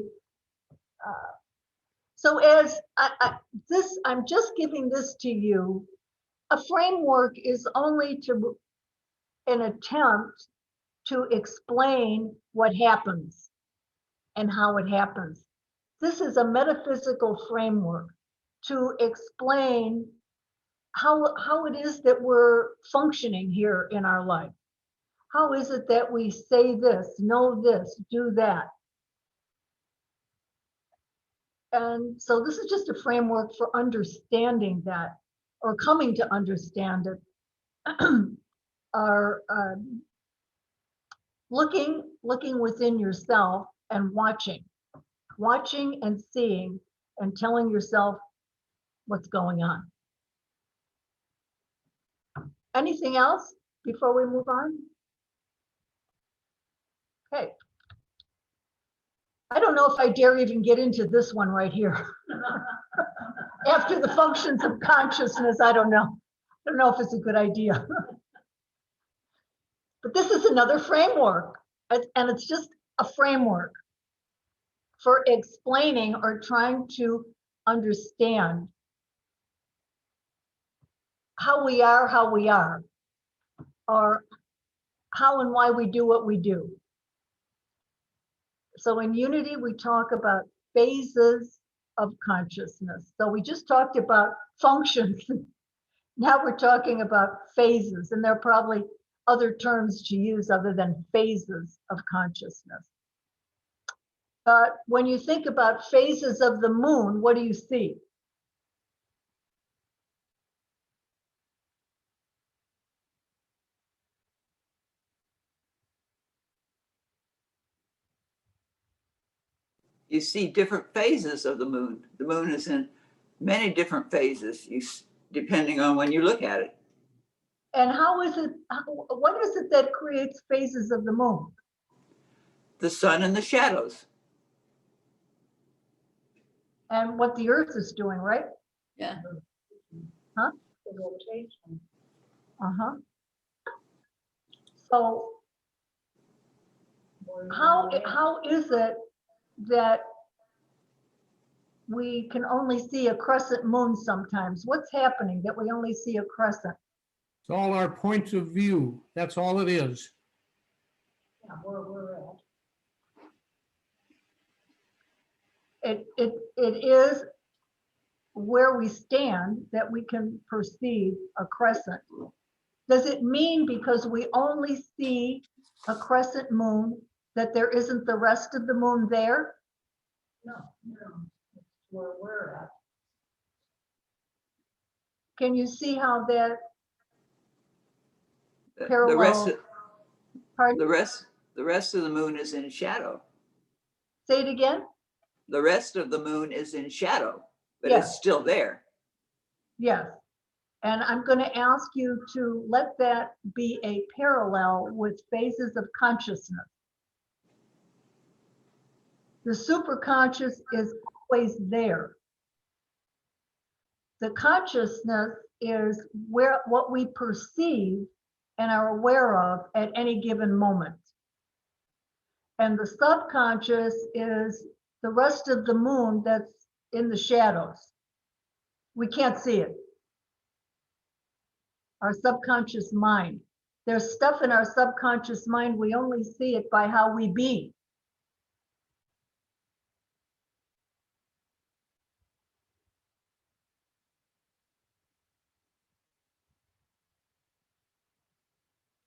So as I'm just giving this to you. A framework is only an attempt to explain what happens and how it happens. This is a metaphysical framework to explain how it is that we're functioning here in our life. How is it that we say this, know this, do that? And so this is just a framework for understanding that, or coming to understand it, are looking within yourself and watching and seeing and telling yourself what's going on. Anything else before we move on? Okay. I don't know if I dare even get into this one right here. After the functions of consciousness, I don't know. I don't know if it's a good idea. But this is another framework, and it's just a framework for explaining or trying to understand how we are. are how and why we do what we do. So in unity, we talk about phases of consciousness. So we just talked about functions. Now we're talking about phases, and there are probably other terms to use other than phases of consciousness. But when you think about phases of the moon, what do you see? You see different phases of the moon. The moon is in many different phases, depending on when you look at it. And how is it, what is it that creates phases of the moon? The sun and the shadows. And what the earth is doing, right? Yeah. Huh? The rotation. Uh-huh. So how is it that we can only see a crescent moon sometimes? What's happening that we only see a crescent? It's all our points of view. That's all it is. Yeah, where we're at. It is where we stand that we can perceive a crescent. Does it mean because we only see a crescent moon that there isn't the rest of the moon there? No, it's where we're at. Can you see how that The parallel? Pardon? the rest of the moon is in shadow. Say it again? The rest of the moon is in shadow, but Yes. it's still there. Yes. And I'm going to ask you to let that be a parallel with phases of consciousness. The superconscious is always there. The consciousness is what we perceive and are aware of at any given moment. And the subconscious is the rest of the moon that's in the shadows. We can't see it. Our subconscious mind. There's stuff in our subconscious mind, we only see it by how we be.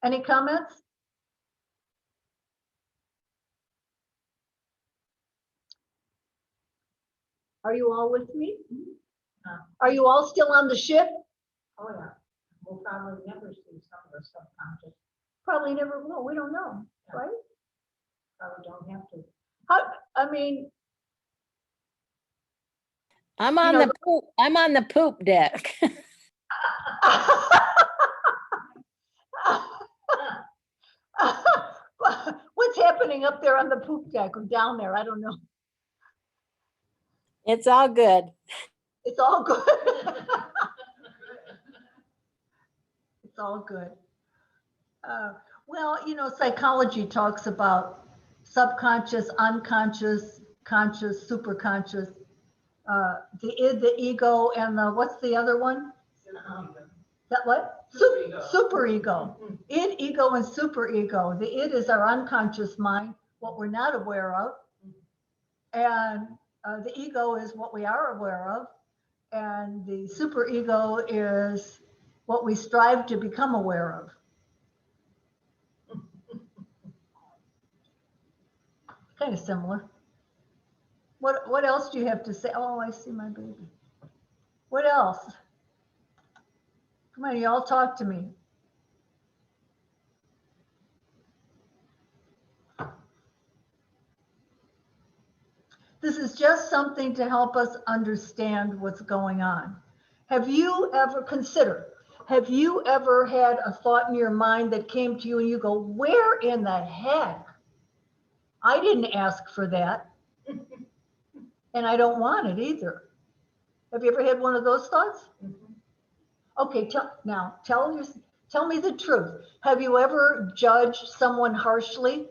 Any comments? Are you all with me? Are you all still on the ship? Oh, yeah. We'll probably never see some of the subconscious. Probably never will. We don't know, right? Probably don't have to. I mean, I'm on the poop deck. what's happening up there on the poop deck or down there? I don't know. It's all good. It's all good. It's all good. Well, you know, psychology talks about subconscious, unconscious, conscious, superconscious, the id, the ego, and the, what's the other one? That what? Superego. Id, ego, and superego. The id is our unconscious mind, what we're not aware of. And the ego is what we are aware of. And the superego is what we strive to become aware of. Kind of similar. What else do you have to say? Oh, I see my baby. What else? Come on, you all talk to me. This is just something to help us understand what's going on. Have you ever have you ever had a thought in your mind that came to you and you go, where in the heck? I didn't ask for that. And I don't want it either. Have you ever had one of those thoughts? Okay, tell me the truth. Have you ever judged someone harshly?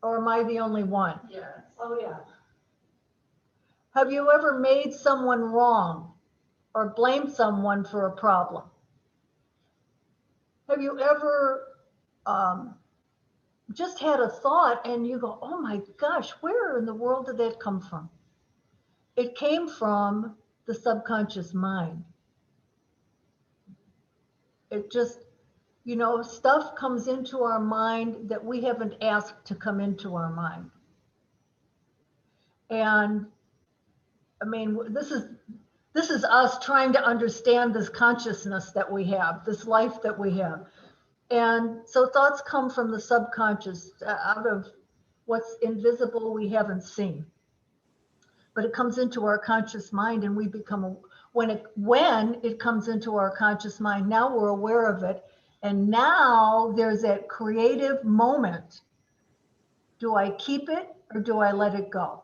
Or am I the only one? Yes. Oh, yeah. Have you ever made someone wrong or blamed someone for a problem? Have you ever just had a thought and you go, oh my gosh, where in the world did that come from? It came from the subconscious mind. It just, stuff comes into our mind that we haven't asked to come into our mind. And I mean, this is us trying to understand this consciousness that we have, this life that we have. And so thoughts come from the subconscious, out of what's invisible we haven't seen. But it comes into our conscious mind, and we become, when it comes into our conscious mind, now we're aware of it. And now there's that creative moment. Do I keep it or do I let it go?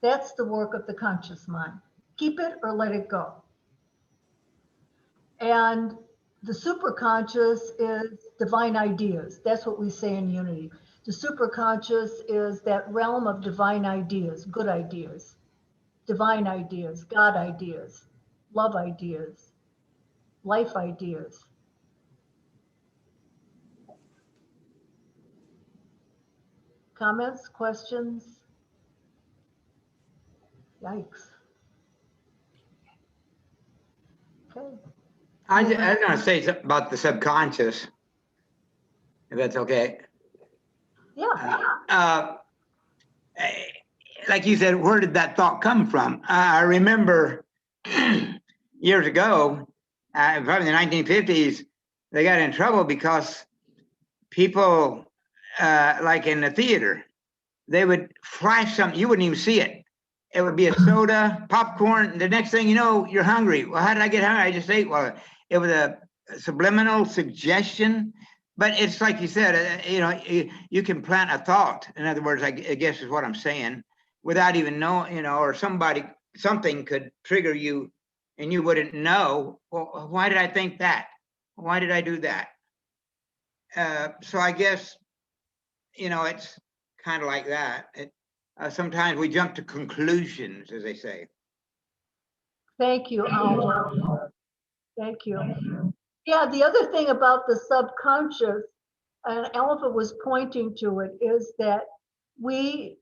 That's the work of the conscious mind. Keep it or let it go. And the superconscious is divine ideas. That's what we say in Unity. The superconscious is that realm of divine ideas, good ideas, divine ideas, God ideas, love ideas, life ideas. Comments, questions? Yikes. Okay. I was going to say something about the subconscious, if that's okay. Yeah. Like you said, where did that thought come from? I remember years ago, probably in the 1950s, they got in trouble because people, like in the theater, they would flash something, you wouldn't even see it. It would be a soda, popcorn. The next thing you know, you're hungry. Well, how did I get hungry? I just ate. Well, it was a subliminal suggestion. But it's like you said, you can plant a thought. In other words, I guess is what I'm saying, without even knowing, or something could trigger you and you wouldn't know. Well, why did I think that? Why did I do that? So I guess, it's kind of like that. Sometimes we jump to conclusions, as they say. Thank you, Albert. Thank you. Yeah, the other thing about the subconscious, and Alpha was pointing to it, is that we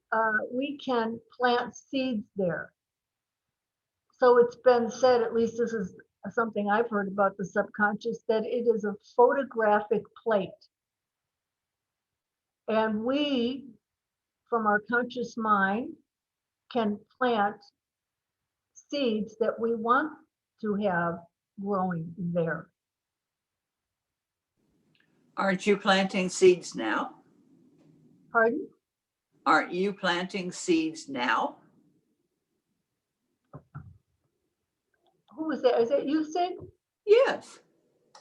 can plant seeds there. So it's been said, at least this is something I've heard about the subconscious, that it is a photographic plate. And we, from our conscious mind, can plant seeds that we want to have growing there. Aren't you planting seeds now? Pardon? Aren't you planting seeds now? Who is that? Is that you, Sid? Yes.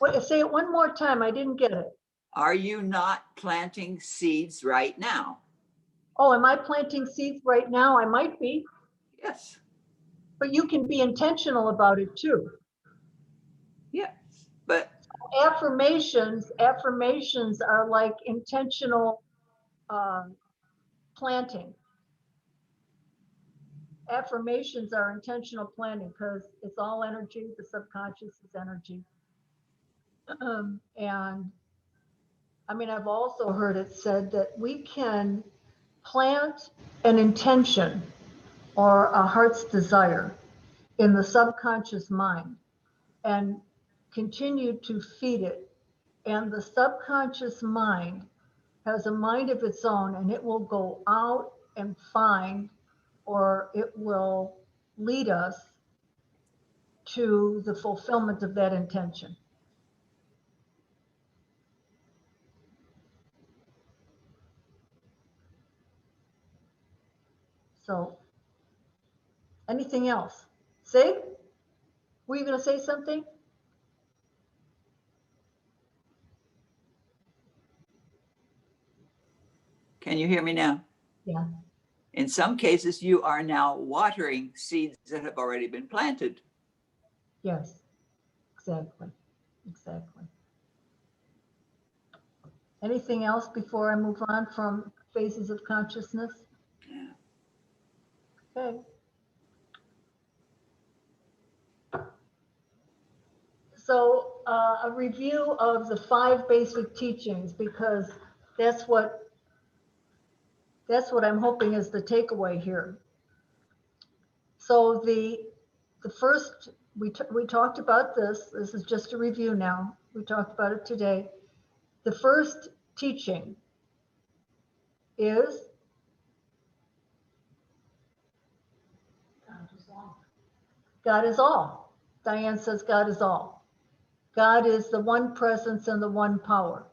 Wait, say it one more time. I didn't get it. Are you not planting seeds right now? Oh, am I planting seeds right now? I might be. Yes. But you can be intentional about it too. Yes, but affirmations are like intentional planting. Affirmations are intentional planting because it's all energy. The subconscious is energy. And I mean, I've also heard it said that we can plant an intention or a heart's desire in the subconscious mind and continue to feed it. And the subconscious mind has a mind of its own, and it will go out and find, or it will lead us to the fulfillment of that intention. So, anything else? Sig, were you going to say something? can you hear me now? Yeah. In some cases, you are now watering seeds that have already been planted. Yes, exactly. Exactly. Anything else before I move on from phases of consciousness? Okay. So a review of the 5 basic teachings, because that's what I'm hoping is the takeaway here. So the first, we talked about this. This is just a review now. We talked about it today. The first teaching is God is all. Diane says God is all. God is the one presence and the one power.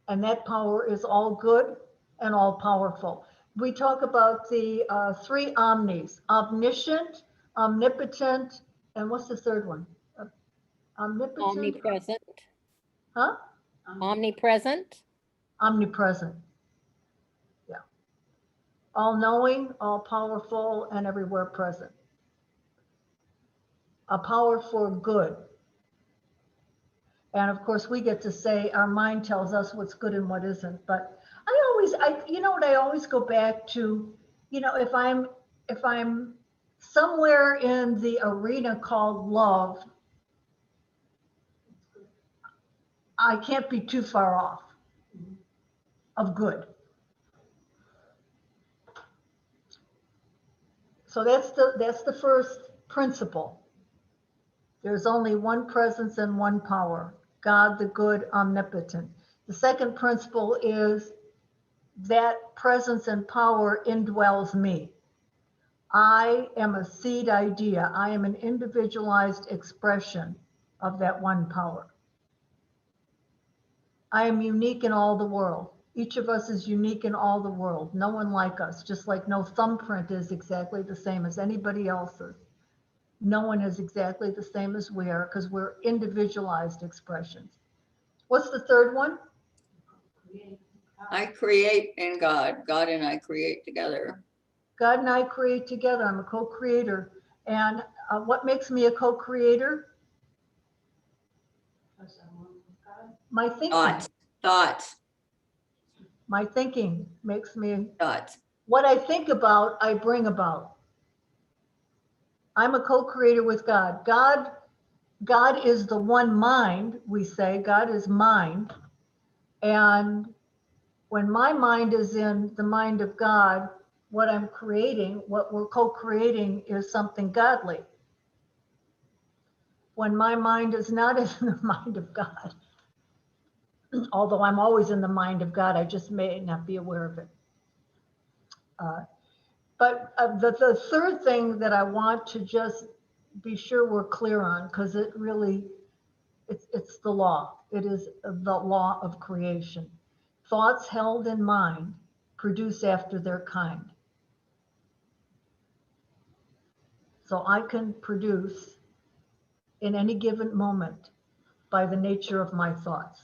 And that power is all good and all powerful. We talk about the 3 omnis: omniscient, omnipotent, and what's the third one? Omnipotent? Omnipresent. Huh? Omnipresent. Omnipresent. Yeah. All knowing, all powerful, and everywhere present. A power for good. And of course, we get to say our mind tells us what's good and what isn't. But you know what I always go back to, if I'm somewhere in the arena called love, I can't be too far off of good. So that's the first principle. There's only one presence and one power, God the good, omnipotent. The second principle is that presence and power indwells me. I am a seed idea. I am an individualized expression of that one power. I am unique in all the world. Each of us is unique in all the world. No one like us, just like no thumbprint is exactly the same as anybody else's. No one is exactly the same as we are because we're individualized expressions. What's the third one? I create in God. God and I create together. God and I create together. I'm a co-creator. And what makes me a co-creator? My thinking. Thoughts. My thinking makes me. Thoughts. What I think about, I bring about. I'm a co-creator with God. God is the one mind, we say. God is mind. And when my mind is in the mind of God, what I'm creating, what we're co-creating is something godly. When my mind is not in the mind of God, although I'm always in the mind of God, I just may not be aware of it. But the third thing that I want to just be sure we're clear on, because it really, it's the law. It is the law of creation. Thoughts held in mind produce after their kind. So I can produce in any given moment by the nature of my thoughts.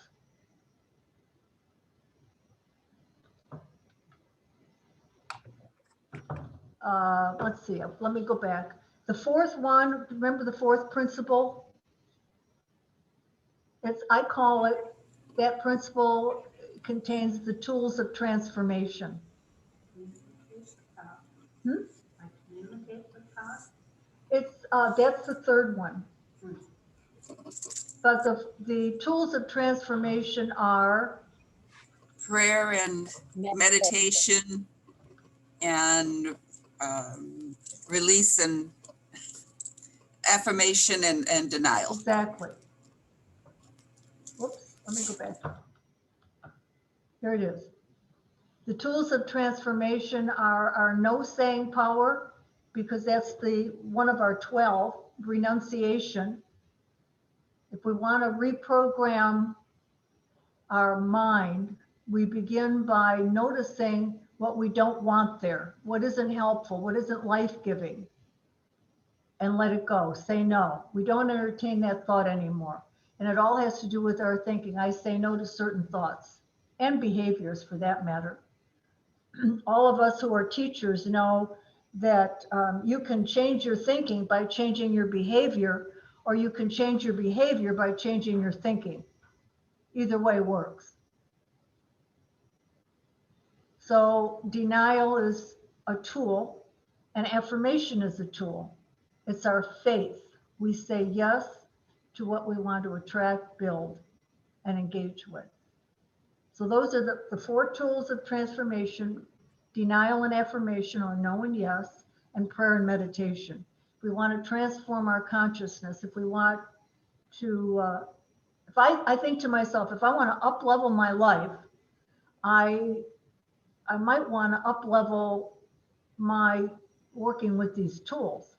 Let's see, let me go back. The fourth one, remember the fourth principle? I call it, that principle contains the tools of transformation. That's the third one. But the tools of transformation are prayer and meditation and release and affirmation and denial. Exactly. Whoops, let me go back. Here it is. The tools of transformation are no saying power, because that's one of our 12, renunciation. If we want to reprogram our mind, we begin by noticing what we don't want there, what isn't helpful, what isn't life-giving, and let it go. Say no. We don't entertain that thought anymore. And it all has to do with our thinking. I say no to certain thoughts and behaviors for that matter. All of us who are teachers know that you can change your thinking by changing your behavior, or you can change your behavior by changing your thinking. Either way works. So denial is a tool and affirmation is a tool. It's our faith. We say yes to what we want to attract, build, and engage with. So those are the four tools of transformation: denial and affirmation, or no and yes, and prayer and meditation. If we want to transform our consciousness, if we want to, if I think to myself, if I want to up level my life, I might want to up level my working with these tools.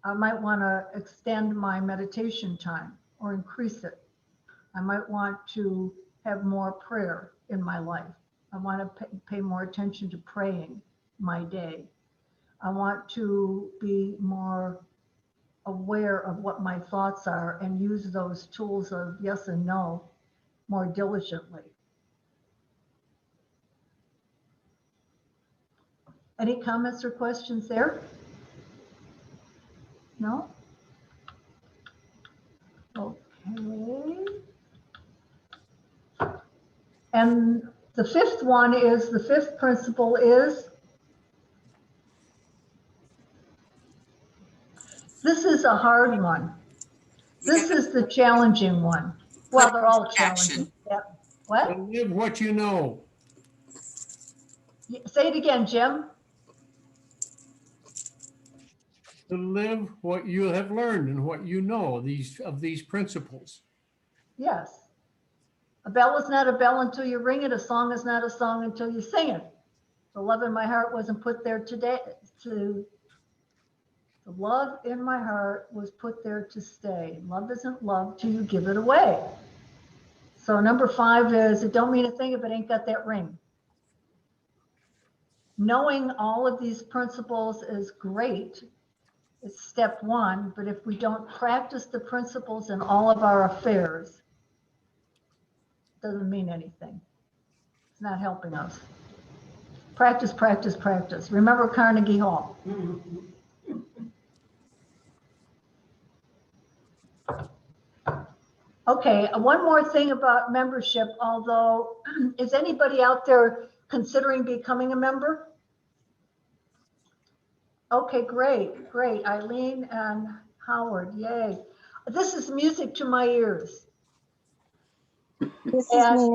I might want to extend my meditation time or increase it. I might want to have more prayer in my life. I want to pay more attention to praying my day. I want to be more aware of what my thoughts are and use those tools of yes and no more diligently. Any comments or questions there? No? Okay. And the fifth one is, the fifth principle is, this is a hard one. This is the challenging one. Well, they're all challenging. Yep. What? Live what you know. Say it again, Jim. To live what you have learned and what you know of these principles. Yes. A bell is not a bell until you ring it. A song is not a song until you sing it. The love in my heart wasn't put there today the love in my heart was put there to stay. Love isn't love till you give it away. So number 5 is, it don't mean a thing if it ain't got that ring. Knowing all of these principles is great. It's step 1, but if we don't practice the principles in all of our affairs, it doesn't mean anything. It's not helping us. Practice, practice, practice. Remember Carnegie Hall. Okay, one more thing about membership, although, is anybody out there considering becoming a member? Okay, great, great. Eileen and Howard, yay. This is music to my ears. This is Nancy.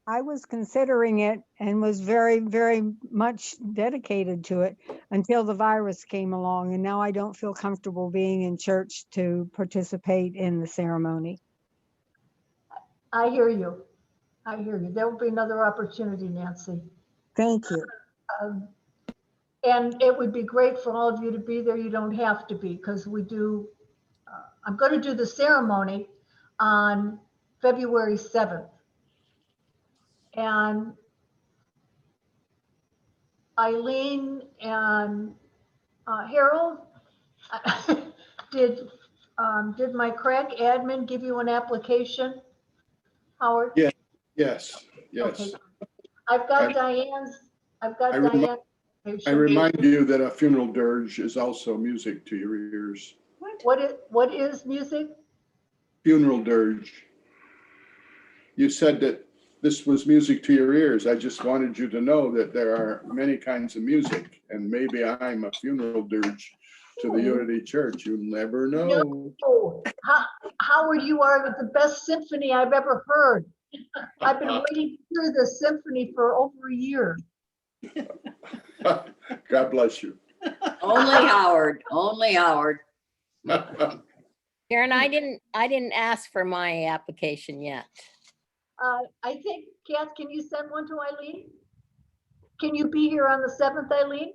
I was considering it and was very, very much dedicated to it until the virus came along, and now I don't feel comfortable being in church to participate in the ceremony. I hear you. I hear you. There will be another opportunity, Nancy. Thank you. And it would be great for all of you to be there. You don't have to be, because we do, I'm going to do the ceremony on February 7th. And Eileen and Harold, did my crack admin give you an application, Howard? Yes, yes, yes. Okay. I've got Diane's. I remind you that a funeral dirge is also music to your ears. What is music? Funeral dirge. You said that this was music to your ears. I just wanted you to know that there are many kinds of music, and maybe I'm a funeral dirge to the Unity Church. You never know. No. Howard, you are the best symphony I've ever heard. I've been waiting to hear this symphony for over a year. God bless you. Only Howard, only Howard. Sharon, I didn't ask for my application yet. I think, Kath, can you send one to Eileen? Can you be here on the 7th, Eileen?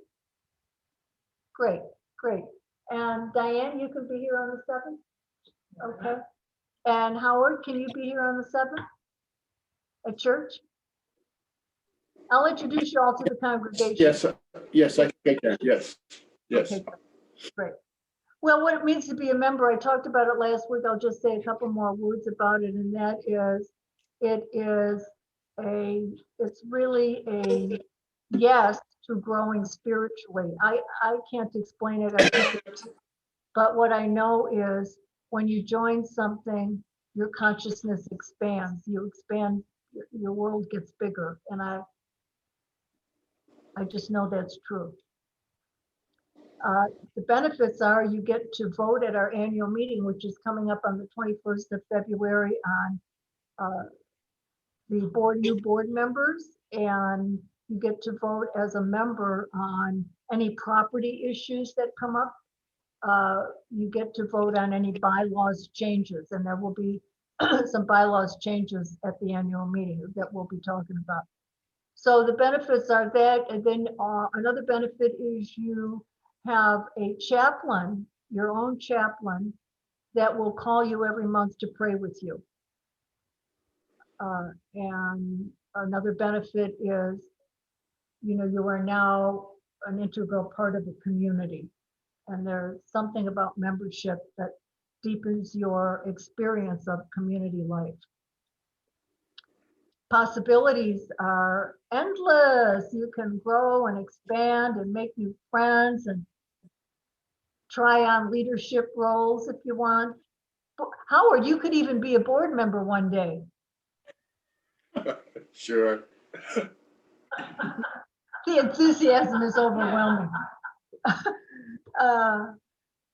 Great, great. And Diane, you can be here on the 7th? Okay. And Howard, can you be here on the 7th at church? I'll introduce you all to the congregation. Yes, I can. Yes, yes. Okay, great. Well, what it means to be a member, I talked about it last week. I'll just say a couple more words about it, and that is, it's really a yes to growing spiritually. I can't explain it, but what I know is when you join something, your consciousness expands. You expand, your world gets bigger, and I just know that's true. The benefits are you get to vote at our annual meeting, which is coming up on the 21st of February on the new board members, and you get to vote as a member on any property issues that come up. You get to vote on any bylaws changes, and there will be some bylaws changes at the annual meeting that we'll be talking about. So the benefits are that, and then another benefit is you have a chaplain, your own chaplain, that will call you every month to pray with you. And another benefit is, you are now an integral part of the community. And there's something about membership that deepens your experience of community life. Possibilities are endless. You can grow and expand and make new friends and try on leadership roles if you want. Howard, you could even be a board member one day. Sure. The enthusiasm is overwhelming.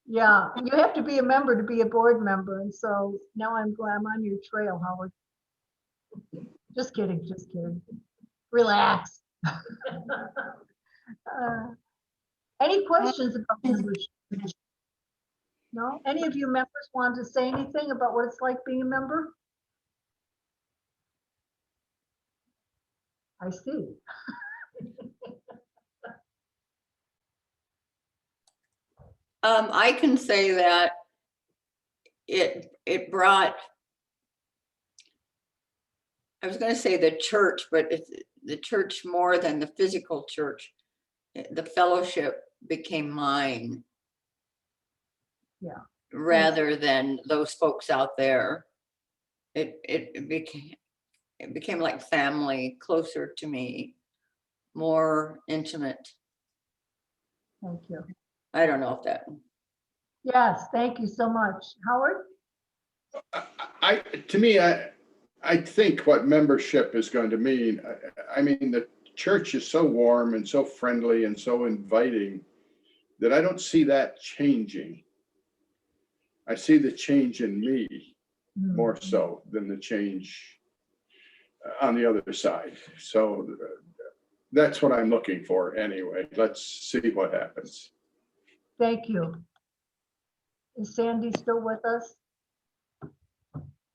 Yeah, you have to be a member to be a board member. And so now I'm on your trail, Howard. Just kidding, just kidding. Relax. Any questions about membership? No? Any of you members want to say anything about what it's like being a member? I see. I can say that it brought, I was going to say the church, but it's the church more than the physical church. The fellowship became mine. Yeah. Rather than those folks out there. It became like family, closer to me, more intimate. Thank you. I don't know if that. Yes, thank you so much. Howard? To me, I think what membership is going to mean, I mean, the church is so warm and so friendly and so inviting that I don't see that changing. I see the change in me more so than the change on the other side. So that's what I'm looking for anyway. Let's see what happens. Thank you. Is Sandy still with us?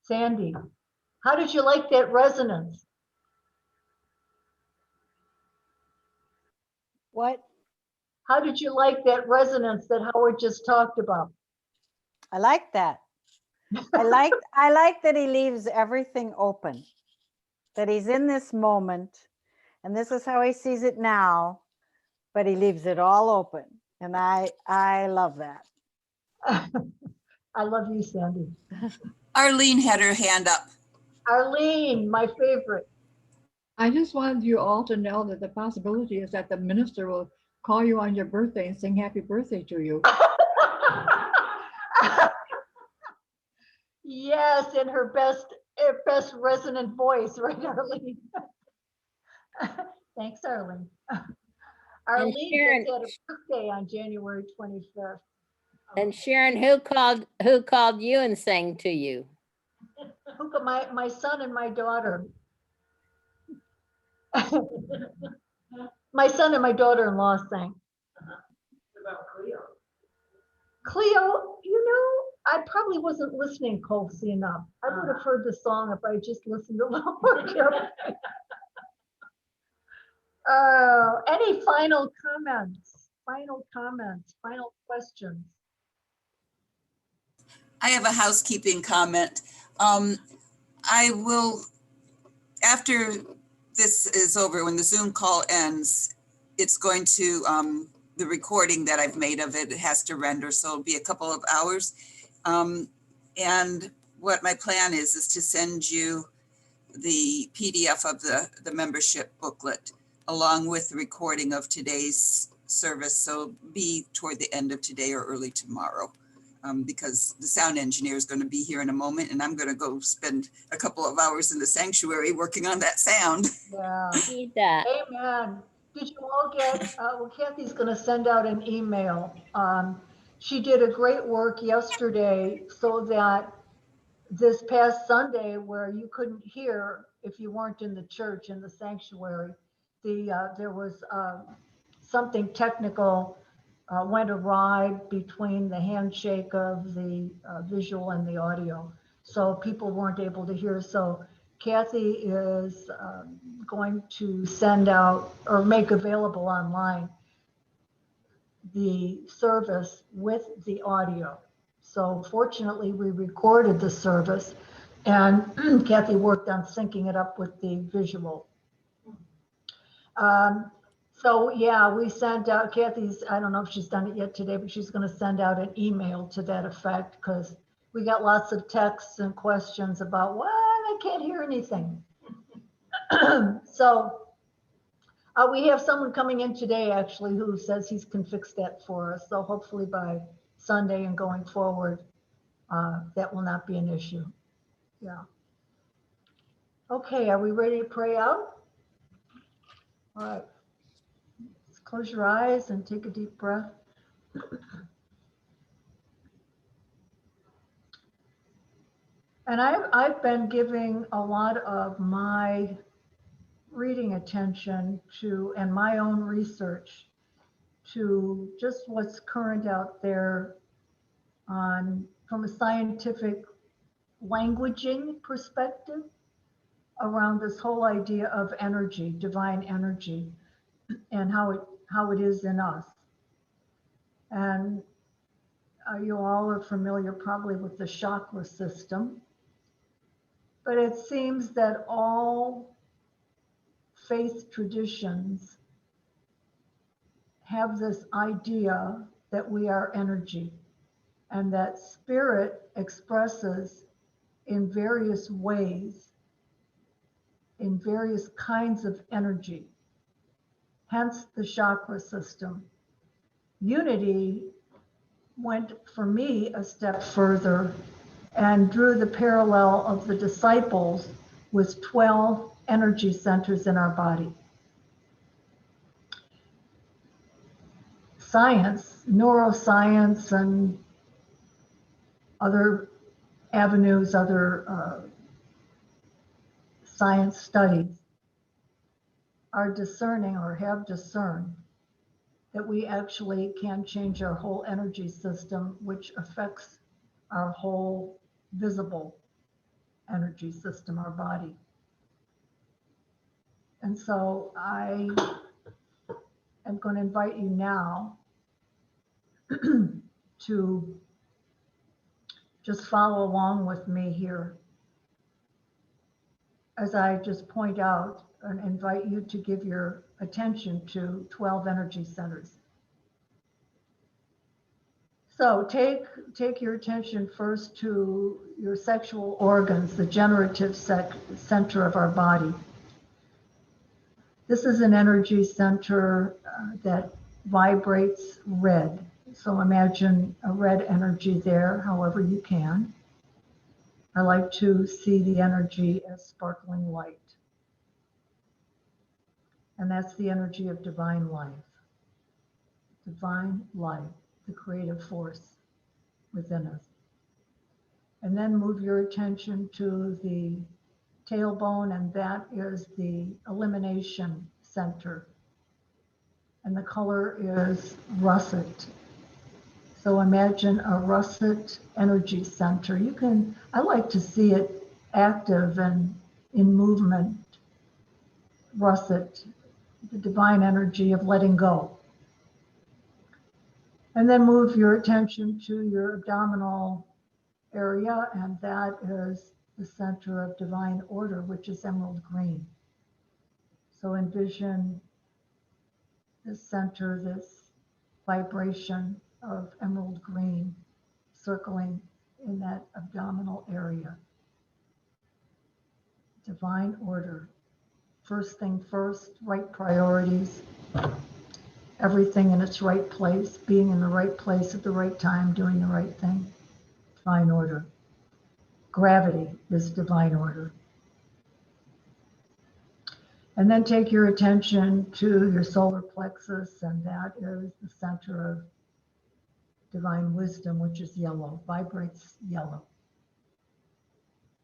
Sandy, how did you like that resonance? What? How did you like that resonance that Howard just talked about? I like that. I like that he leaves everything open, that he's in this moment and this is how he sees it now, but he leaves it all open. And I love that. I love you, Sandy. Arlene had her hand up. Arlene, my favorite. I just wanted you all to know that the possibility is that the minister will call you on your birthday and sing happy birthday to you. Yes, in her best resonant voice, right, Arlene? Thanks, Arlene. Arlene Sharon, just had a birthday on January 25th. and Sharon, who called you and sang to you? My son and my daughter. My son and my daughter-in-law sang. What about Cleo? Cleo, I probably wasn't listening closely enough. I would have heard the song if I just listened a little more carefully. Any final comments? Final questions? I have a housekeeping comment. I will, after this is over, when the Zoom call ends, it's going to, the recording that I've made of it has to render, so it'll be a couple of hours. And what my plan is to send you the PDF of the membership booklet along with the recording of today's service. So be toward the end of today or early tomorrow. Because the sound engineer is going to be here in a moment and I'm going to go spend a couple of hours in the sanctuary working on that sound. Yeah. Need that. Amen. Did you all get, well, Kathy's going to send out an email. She did a great work yesterday so that this past Sunday, where you couldn't hear if you weren't in the church, in the sanctuary, there was something technical went awry between the handshake of the visual and the audio. So people weren't able to hear. So Kathy is going to send out or make available online the service with the audio. So fortunately, we recorded the service and Kathy worked on syncing it up with the visual. So yeah, we sent out Kathy's, I don't know if she's done it yet today, but she's going to send out an email to that effect because we got lots of texts and questions about, well, I can't hear anything. So we have someone coming in today actually who says he can fix that for us. So hopefully by Sunday and going forward, that will not be an issue. Yeah. Okay, are we ready to pray out? All right. Let's close your eyes and take a deep breath. And I've been giving a lot of my reading attention to, and my own research to just what's current out there on, from a scientific languaging perspective around this whole idea of energy, divine energy, and how it is in us. And you all are familiar probably with the chakra system, but it seems that all faith traditions have this idea that we are energy and that spirit expresses in various ways, in various kinds of energy, hence the chakra system. Unity went for me a step further and drew the parallel of the disciples with 12 energy centers in our body. Science, neuroscience, and other avenues, other science studies are discerning or have discerned that we actually can change our whole energy system, which affects our whole visible energy system, our body. And so I am going to invite you now to just follow along with me here as I just point out and invite you to give your attention to 12 energy centers. So take your attention first to your sexual organs, the generative center of our body. This is an energy center that vibrates red. So imagine a red energy there, however you can. I like to see the energy as sparkling light. And that's the energy of divine life. Divine life, the creative force within us. And then move your attention to the tailbone, and that is the elimination center. And the color is russet. So imagine a russet energy center. I like to see it active and in movement. Russet, the divine energy of letting go. And then move your attention to your abdominal area, and that is the center of divine order, which is emerald green. So envision this center, this vibration of emerald green circling in that abdominal area. Divine order. First thing first, right priorities, everything in its right place, being in the right place at the right time, doing the right thing. Divine order. Gravity is divine order. And then take your attention to your solar plexus, and that is the center of divine wisdom, which is yellow, vibrates yellow.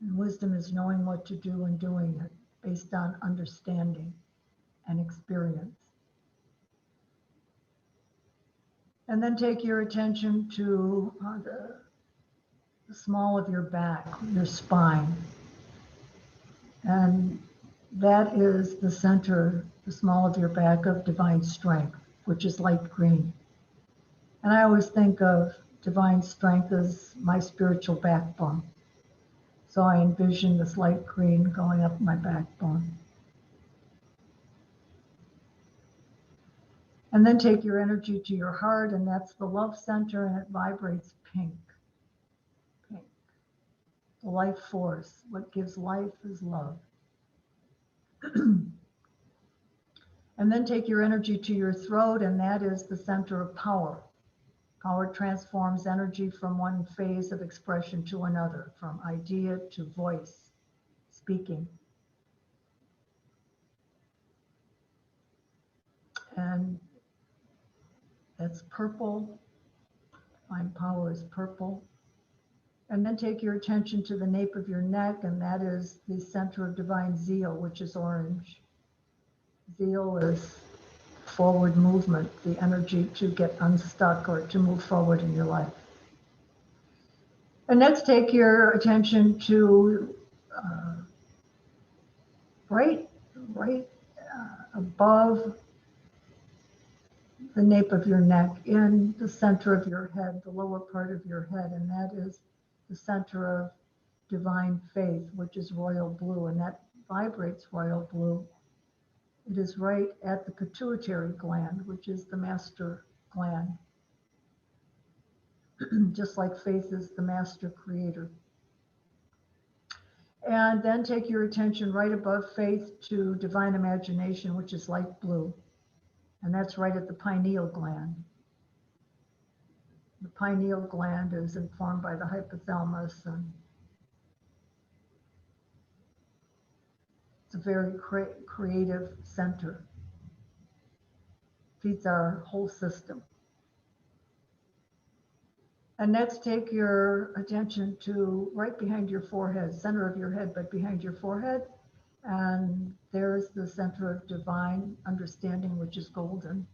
And wisdom is knowing what to do and doing it based on understanding and experience. And then take your attention to the small of your back, your spine. And that is the center, the small of your back, of divine strength, which is light green. And I always think of divine strength as my spiritual backbone. So I envision this light green going up my backbone. And then take your energy to your heart, and that's the love center, and it vibrates pink. Pink. The life force. What gives life is love. And then take your energy to your throat, and that is the center of power. Power transforms energy from one phase of expression to another, from idea to voice, speaking. And that's purple. Divine power is purple. And then take your attention to the nape of your neck, and that is the center of divine zeal, which is orange. Zeal is forward movement, the energy to get unstuck or to move forward in your life. And next, take your attention to right above the nape of your neck, in the center of your head, the lower part of your head, and that is the center of divine faith, which is royal blue, and that vibrates royal blue. It is right at the pituitary gland, which is the master gland. Just like faith is the master creator. And then take your attention right above faith to divine imagination, which is light blue. And that's right at the pineal gland. The pineal gland is informed by the hypothalamus, and it's a very creative center. Feeds our whole system. And next, take your attention to right behind your forehead, center of your head, but behind your forehead. And there's the center of divine understanding, which is golden.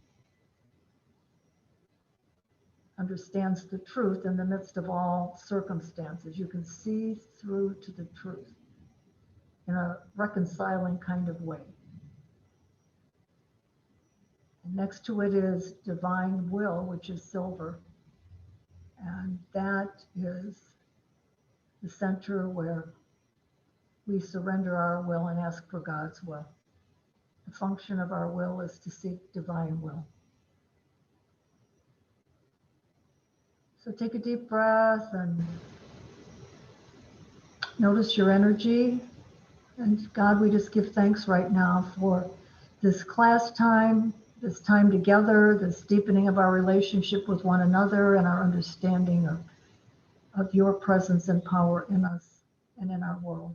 Understands the truth in the midst of all circumstances. You can see through to the truth in a reconciling kind of way. And next to it is divine will, which is silver. And that is the center where we surrender our will and ask for God's will. The function of our will is to seek divine will. So take a deep breath and notice your energy. And God, we just give thanks right now for this class time, this time together, this deepening of our relationship with one another, and our understanding of your presence and power in us and in our world.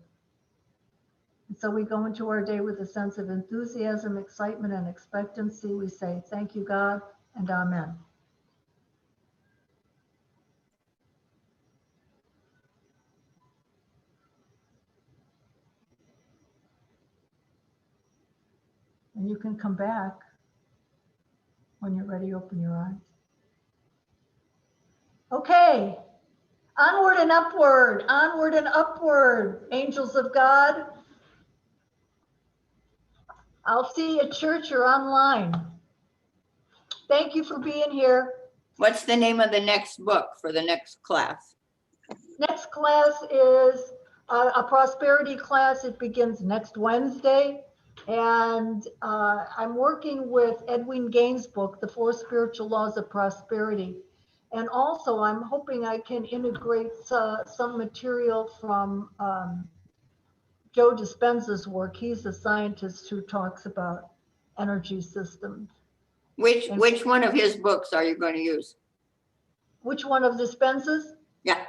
And so we go into our day with a sense of enthusiasm, excitement, and expectancy. We say, thank you, God, and amen. And you can come back when you're ready. Open your eyes. Okay, onward and upward, angels of God. I'll see you at church or online. Thank you for being here. What's the name of the next book for the next class? Next class is a prosperity class. It begins next Wednesday. And I'm working with Edwin Gaines' book, The 4 Spiritual Laws of Prosperity. And also I'm hoping I can integrate some material from Joe Dispenza's work. He's a scientist who talks about energy systems. Which one of his books are you going to use? Which one of Dispenza's? Yeah.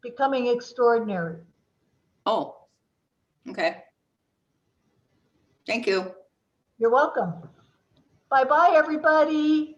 Becoming Extraordinary. Oh, okay. Thank you. You're welcome. Bye-bye, everybody.